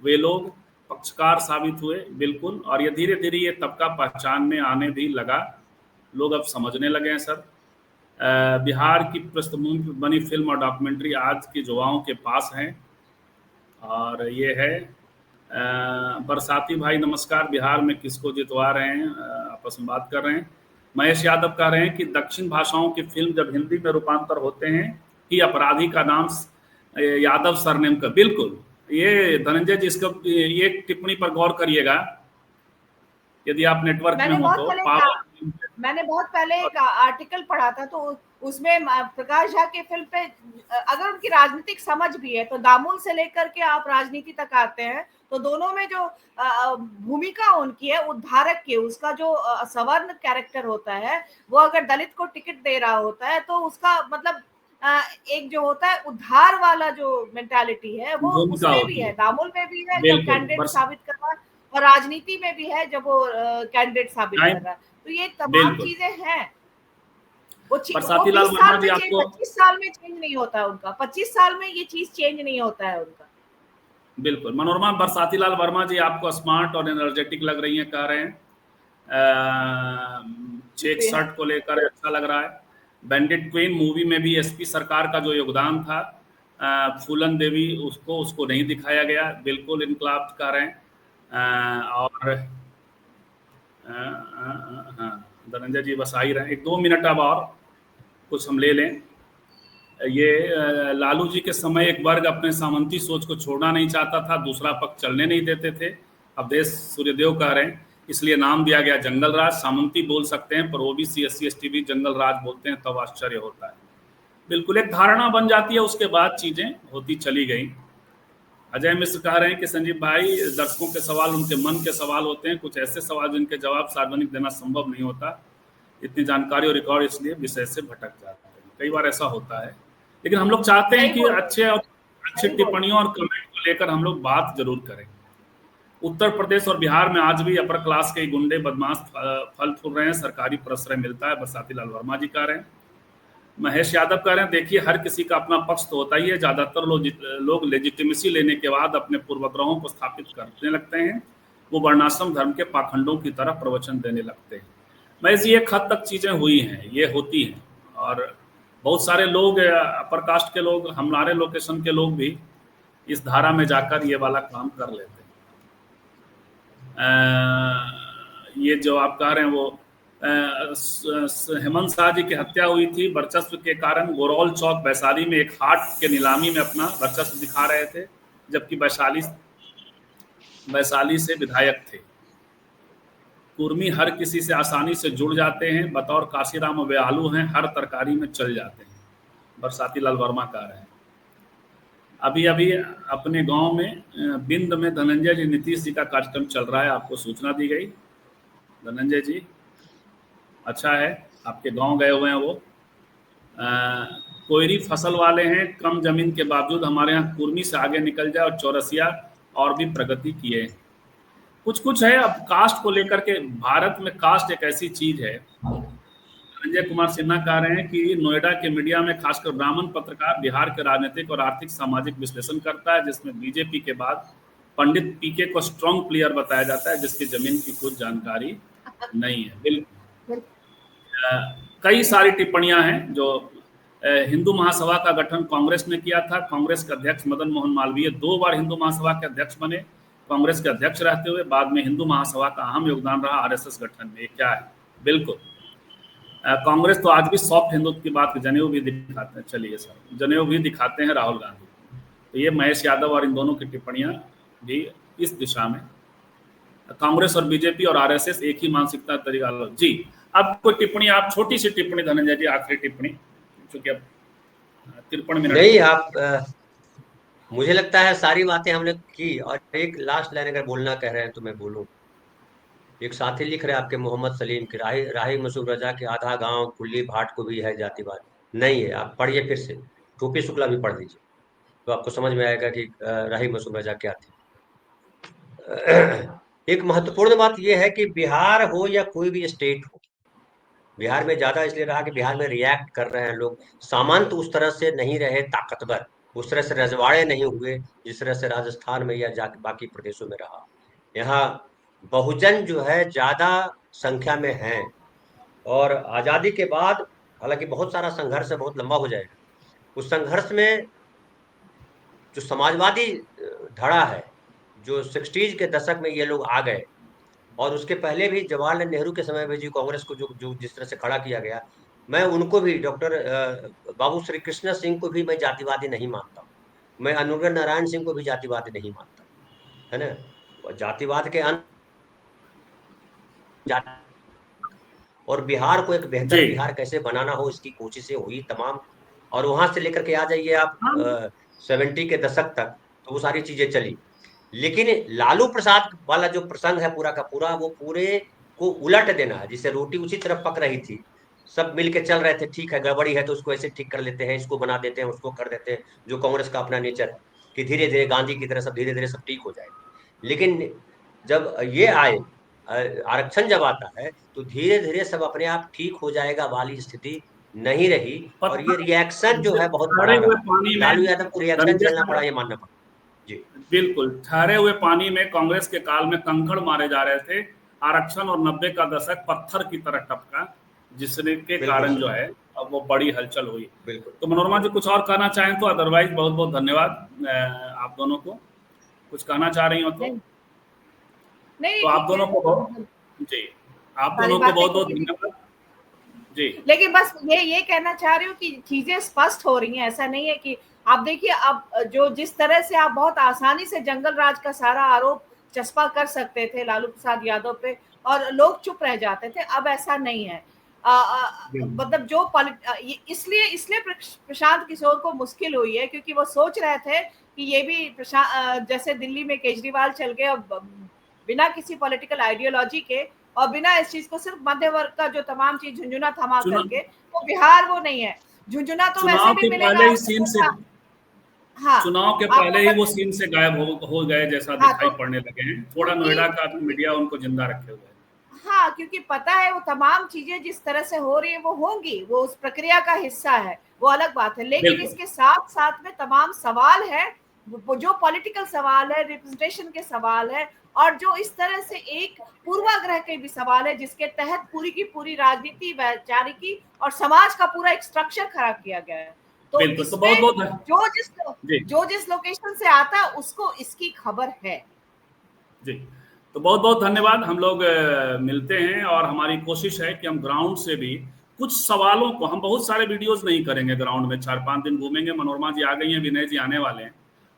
वे लोग पक्षकार साबित हुए। बिल्कुल, और ये धीरे धीरे ये तबका पहचान में आने भी लगा, लोग अब समझने लगे हैं सर। बिहार की पृष्ठभूमि पर बनी फिल्म और डॉक्यूमेंट्री आज के युवाओं के पास हैं। और ये है बरसाती भाई नमस्कार, बिहार में किसको जितवा रहे हैं, आपस में बात कर रहे हैं। महेश यादव कह रहे हैं कि दक्षिण भाषाओं की फिल्म जब हिंदी में रूपांतर होते हैं कि अपराधी का नाम यादव सरनेम का, बिल्कुल। ये धनंजय जी इसका ये टिप्पणी पर गौर करिएगा, यदि आप नेटवर्क में हो तो। मैंने बहुत पहले एक आर्टिकल पढ़ा था, तो उसमें प्रकाश झा के फिल्म पे अगर उनकी राजनीतिक समझ भी है, तो दामुल से लेकर के आप राजनीति तक आते हैं, तो दोनों में जो भूमिका उनकी है उद्धारक की, उसका जो सवर्ण कैरेक्टर होता है, वो अगर दलित को टिकट दे रहा होता है तो उसका मतलब एक जो होता है उद्धार वाला जो मेंटालिटी है वो उसमें भी है, दामुल में भी है जब कैंडिडेट साबित कर रहा है, और राजनीति में भी है जब वो कैंडिडेट साबित कर रहा है। तो ये तमाम चीजें हैं। वो 25 साल में चेंज नहीं होता है उनका, 25 साल में ये चीज चेंज नहीं होता है उनका। बिल्कुल। मनोरमा बरसाती लाल वर्मा जी आपको स्मार्ट और एनर्जेटिक लग रही हैं, कह रहे हैं चेक शर्ट को लेकर अच्छा लग रहा है। बैंडिट क्वीन मूवी में भी एसपी सरकार का जो योगदान था, फूलन देवी उसको नहीं दिखाया गया, बिल्कुल इनकलाब कर रहे हैं। और हाँ धनंजय जी बस आ ही रहे हैं, 1-2 मिनट अब और कुछ हम ले लें। ये लालू जी के समय एक वर्ग अपने सामंती सोच को छोड़ना नहीं चाहता था, दूसरा पक्ष चलने नहीं देते थे। अवधेश सूर्यदेव कह रहे हैं इसलिए नाम दिया गया जंगल राज। सामंती बोल सकते हैं पर ओबीसी SC/ST भी जंगल राज बोलते हैं, तब आश्चर्य होता है। बिल्कुल एक धारणा बन जाती है, उसके बाद चीजें होती चली गई। अजय मिश्र कह रहे हैं कि संजीव भाई दर्शकों के सवाल उनके मन के सवाल होते हैं, कुछ ऐसे सवाल जिनके जवाब सार्वजनिक देना संभव नहीं होता, इतनी जानकारी और रिकॉर्ड इसलिए विषय से भटक जाते हैं। कई बार ऐसा होता है, लेकिन हम लोग चाहते हैं कि अच्छे टिप्पणियों और कमेंट को लेकर हम लोग बात जरूर करें। उत्तर प्रदेश और बिहार में आज भी अपर क्लास के गुंडे बदमाश फल फूल रहे हैं, सरकारी प्रश्रय मिलता है, बरसाती लाल वर्मा जी कह रहे हैं। महेश यादव कह रहे हैं देखिए हर किसी का अपना पक्ष तो होता ही है, ज्यादातर लोग लेजिटिमेसी लेने के बाद अपने पूर्वग्रहों को स्थापित करने लगते हैं, वो वर्णाश्रम धर्म के पाखंडों की तरह प्रवचन देने लगते हैं। महेश जी एक हद तक चीजें हुई हैं, ये होती हैं, और बहुत सारे लोग अपर कास्ट के लोग, हमारे लोकेशन के लोग भी इस धारा में जाकर ये वाला काम कर लेते हैं। ये जो आप कह रहे हैं वो हेमंत शाह जी की हत्या हुई थी वर्चस्व के कारण। गोरौल चौक वैशाली में एक हाट के नीलामी में अपना वर्चस्व दिखा रहे थे, जबकि वैशाली से विधायक थे। कुर्मी हर किसी से आसानी से जुड़ जाते हैं, बतौर काशीराम व्यालू हैं, हर तरकारी में चल जाते हैं, बरसाती लाल वर्मा कह रहे हैं। अभी अपने गांव में बिंद में धनंजय जी नीतीश जी का कार्यक्रम चल रहा है, आपको सूचना दी गई। धनंजय जी अच्छा है आपके गांव गए हुए हैं वो। कोयरी फसल वाले हैं, कम जमीन के बावजूद हमारे यहाँ कुर्मी से आगे निकल जाए और चौरसिया और भी प्रगति किए। कुछ है। अब कास्ट को लेकर के, भारत में कास्ट एक ऐसी चीज है। संजय कुमार सिन्हा कह रहे हैं कि नोएडा के मीडिया में खासकर ब्राह्मण पत्रकार बिहार के राजनीतिक और आर्थिक सामाजिक विश्लेषण करता है, जिसमें बीजेपी के बाद पंडित पीके को स्ट्रॉन्ग प्लेयर बताया जाता है, जिसकी जमीन की कुछ जानकारी नहीं है। बिल्कुल कई सारी टिप्पणियां हैं। जो हिंदू महासभा का गठन कांग्रेस ने किया था, कांग्रेस के अध्यक्ष मदन मोहन मालवीय 2 बार हिंदू महासभा के अध्यक्ष बने, कांग्रेस के अध्यक्ष रहते हुए। बाद में हिंदू महासभा का अहम योगदान रहा RSS गठन में। क्या है? बिल्कुल कांग्रेस तो आज भी सॉफ्ट हिंदुत्व की बात, जनेऊ भी दिखाते हैं। चलिए सर, जनेऊ भी दिखाते हैं राहुल गांधी। तो ये महेश यादव और इन दोनों की टिप्पणियां भी इस दिशा में, कांग्रेस और बीजेपी और RSS एक ही मानसिकता तरीका जी। अब कोई टिप्पणी, आप छोटी सी टिप्पणी धनंजय जी, आखिरी टिप्पणी, क्योंकि अब 53 मिनट नहीं। आप मुझे लगता है सारी बातें हमने की, और एक लास्ट लाइन अगर बोलना कह रहे हैं तो मैं बोलूं। एक साथी लिख रहे हैं आपके मोहम्मद सलीम की, राही मसूद रजा के आधा गांव कुल्ली भाट को भी है जातिवाद। नहीं है, आप पढ़िए फिर से, टोपी शुक्ला भी पढ़ लीजिए तो आपको समझ में आएगा कि राही मसूद रजा क्या थी। एक महत्वपूर्ण बात यह है कि बिहार हो या कोई भी स्टेट हो, बिहार में ज्यादा इसलिए रहा कि बिहार में रिएक्ट कर रहे हैं लोग। सामंत उस तरह से नहीं रहे ताकतवर, उस तरह से रजवाड़े नहीं हुए जिस तरह से राजस्थान में या बाकी प्रदेशों में रहा। यहाँ बहुजन जो है ज्यादा संख्या में हैं, और आजादी के बाद हालांकि बहुत सारा संघर्ष है, बहुत लंबा हो जाएगा। उस संघर्ष में जो समाजवादी धड़ा है, जो 60s के दशक में ये लोग आ गए, और उसके पहले भी जवाहरलाल नेहरू के समय में जो कांग्रेस को जो जिस तरह से खड़ा किया गया, मैं उनको भी, डॉक्टर बाबू श्री कृष्ण सिंह को भी मैं जातिवादी नहीं मानता। मैं अनुग्रह नारायण सिंह को भी जातिवादी नहीं मानता, है ना। जातिवाद के और बिहार को एक बेहतर बिहार कैसे बनाना हो, इसकी कोशिशें हुई तमाम। और वहां से लेकर के आ जाइए आप 70 के दशक तक, तो वो सारी चीजें चली। लेकिन लालू प्रसाद वाला जो प्रसंग है पूरा का पूरा, वो पूरे को उलट देना है। जिससे रोटी उसी तरफ पक रही थी, सब मिलके चल रहे थे, ठीक है गड़बड़ी है तो उसको ऐसे ठीक कर लेते हैं, इसको बना देते हैं, उसको कर देते हैं, जो कांग्रेस का अपना नेचर है कि धीरे धीरे गांधी की तरह सब धीरे धीरे सब ठीक हो जाएगा। लेकिन जब ये आए आरक्षण जब आता है तो धीरे धीरे सब अपने आप ठीक हो जाएगा वाली स्थिति नहीं रही। और ये रिएक्शन जो है बहुत बड़ा रहा, लालू यादव को रिएक्शन झेलना पड़ा, ये मानना पड़ा। जी बिल्कुल, ठहरे हुए पानी में कांग्रेस के काल में कंकड़ मारे जा रहे थे। आरक्षण और 90 का दशक पत्थर की तरह टपका, जिसने के कारण जो है अब वो बड़ी हलचल हुई। तो मनोरमा जी कुछ और कहना चाहें तो, अदरवाइज बहुत बहुत धन्यवाद आप दोनों को। कुछ कहना चाह रही हो तो? नहीं, तो आप दोनों को जी, आप दोनों को बहुत बहुत धन्यवाद जी। लेकिन बस ये कहना चाह रही हूँ कि चीजें स्पष्ट हो रही हैं। ऐसा नहीं है कि आप देखिए, अब जो जिस तरह से आप बहुत आसानी से जंगल राज का सारा आरोप चस्पा कर सकते थे लालू प्रसाद यादव पे और लोग चुप रह जाते थे, अब ऐसा नहीं है। मतलब जो इसलिए प्रशांत किशोर को मुश्किल हुई है, क्योंकि वो सोच रहे थे कि ये भी जैसे दिल्ली में केजरीवाल चल गए बिना किसी पॉलिटिकल आइडियोलॉजी के और बिना इस चीज को, सिर्फ मध्य वर्ग का जो तमाम चीज झुंझुना थमा करके, वो बिहार वो नहीं है। झुंझुना तो वैसे भी मिलेगा। हाँ, चुनाव के पहले ही वो सीन से गायब हो गए जैसा दिखाई पड़ने लगे हैं। थोड़ा नोएडा का भी मीडिया उनको जिंदा रखे हुए है। हाँ, क्योंकि पता है वो तमाम चीजें जिस तरह से हो रही है वो होंगी, वो उस प्रक्रिया का हिस्सा है, वो अलग बात है। लेकिन इसके साथ साथ में तमाम सवाल है, वो जो पॉलिटिकल सवाल है, रिप्रेजेंटेशन के सवाल है, और जो इस तरह से एक पूर्वाग्रह के भी सवाल है, जिसके तहत पूरी की पूरी राजनीति, वैचारिकी और समाज का पूरा एक स्ट्रक्चर खराब किया गया है। तो जो जिस लोकेशन से आता है उसको इसकी खबर है जी। तो बहुत बहुत धन्यवाद। हम लोग मिलते हैं और हमारी कोशिश है कि हम ग्राउंड से भी कुछ सवालों को, हम बहुत सारे वीडियोस नहीं करेंगे ग्राउंड में, 4-5 दिन घूमेंगे। मनोरमा जी आ गई हैं, विनय जी आने वाले हैं।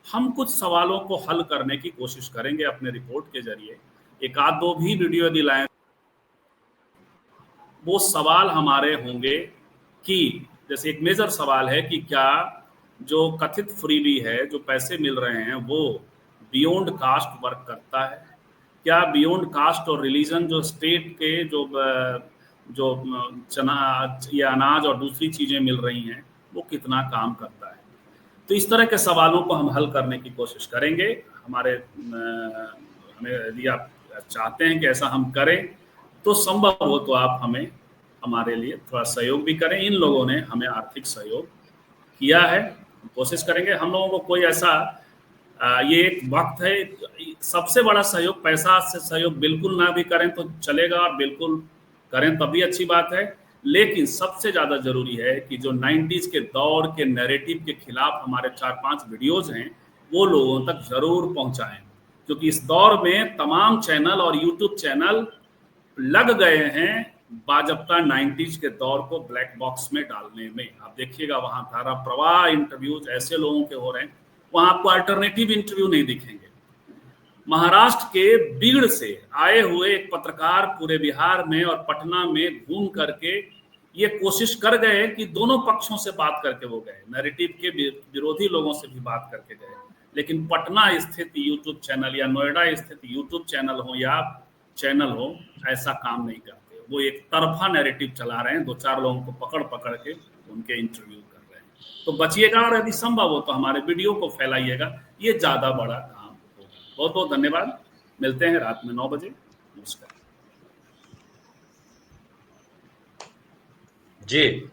हम कुछ सवालों को हल करने की कोशिश करेंगे अपने रिपोर्ट के जरिए। एक आध दो भी वीडियो यदि लाएं, वो सवाल हमारे होंगे कि जैसे एक मेजर सवाल है कि क्या जो कथित फ्रीबी है, जो पैसे मिल रहे हैं, वो बियॉन्ड कास्ट वर्क करता है? क्या बियॉन्ड कास्ट और रिलीजन जो स्टेट के जो चना या अनाज और दूसरी चीजें मिल रही हैं, वो कितना काम करता है? तो इस तरह के सवालों को हम हल करने की कोशिश करेंगे। हमें यदि आप चाहते हैं कि ऐसा हम करें तो संभव हो तो आप हमारे लिए थोड़ा सहयोग भी करें। इन लोगों ने हमें आर्थिक सहयोग किया है, कोशिश करेंगे। हम लोगों को कोई ऐसा ये एक वक्त है, सबसे बड़ा सहयोग, पैसा से सहयोग बिल्कुल ना भी करें तो चलेगा और बिल्कुल करें तब भी अच्छी बात है। लेकिन सबसे ज़्यादा ज़रूरी है कि जो 90s के दौर के नैरेटिव के खिलाफ हमारे 4-5 वीडियोज़ हैं, वो लोगों तक ज़रूर पहुंचाएं, क्योंकि इस दौर में तमाम चैनल और यूट्यूब चैनल लग गए हैं बाजप्ता 90s के दौर को ब्लैक बॉक्स में डालने में। आप देखिएगा वहाँ धारा प्रवाह इंटरव्यूज ऐसे लोगों के हो रहे हैं, वहाँ आपको अल्टरनेटिव इंटरव्यू नहीं दिखेंगे। महाराष्ट्र के बीड़ से आए हुए एक पत्रकार पूरे बिहार में और पटना में घूम करके ये कोशिश कर गए कि दोनों पक्षों से बात करके वो गए, नैरेटिव के विरोधी लोगों से भी बात करके गए। लेकिन पटना स्थित यूट्यूब चैनल या नोएडा स्थित यूट्यूब चैनल हो या चैनल हो, ऐसा काम नहीं करते। वो एक तरफा नैरेटिव चला रहे हैं, 2-4 लोगों को पकड़ पकड़ के उनके इंटरव्यू कर रहे हैं। तो बचिएगा और यदि संभव हो तो हमारे वीडियो को फैलाइएगा, ये ज़्यादा बड़ा काम होगा। बहुत बहुत धन्यवाद। मिलते हैं रात में 9 बजे। नमस्कार जी।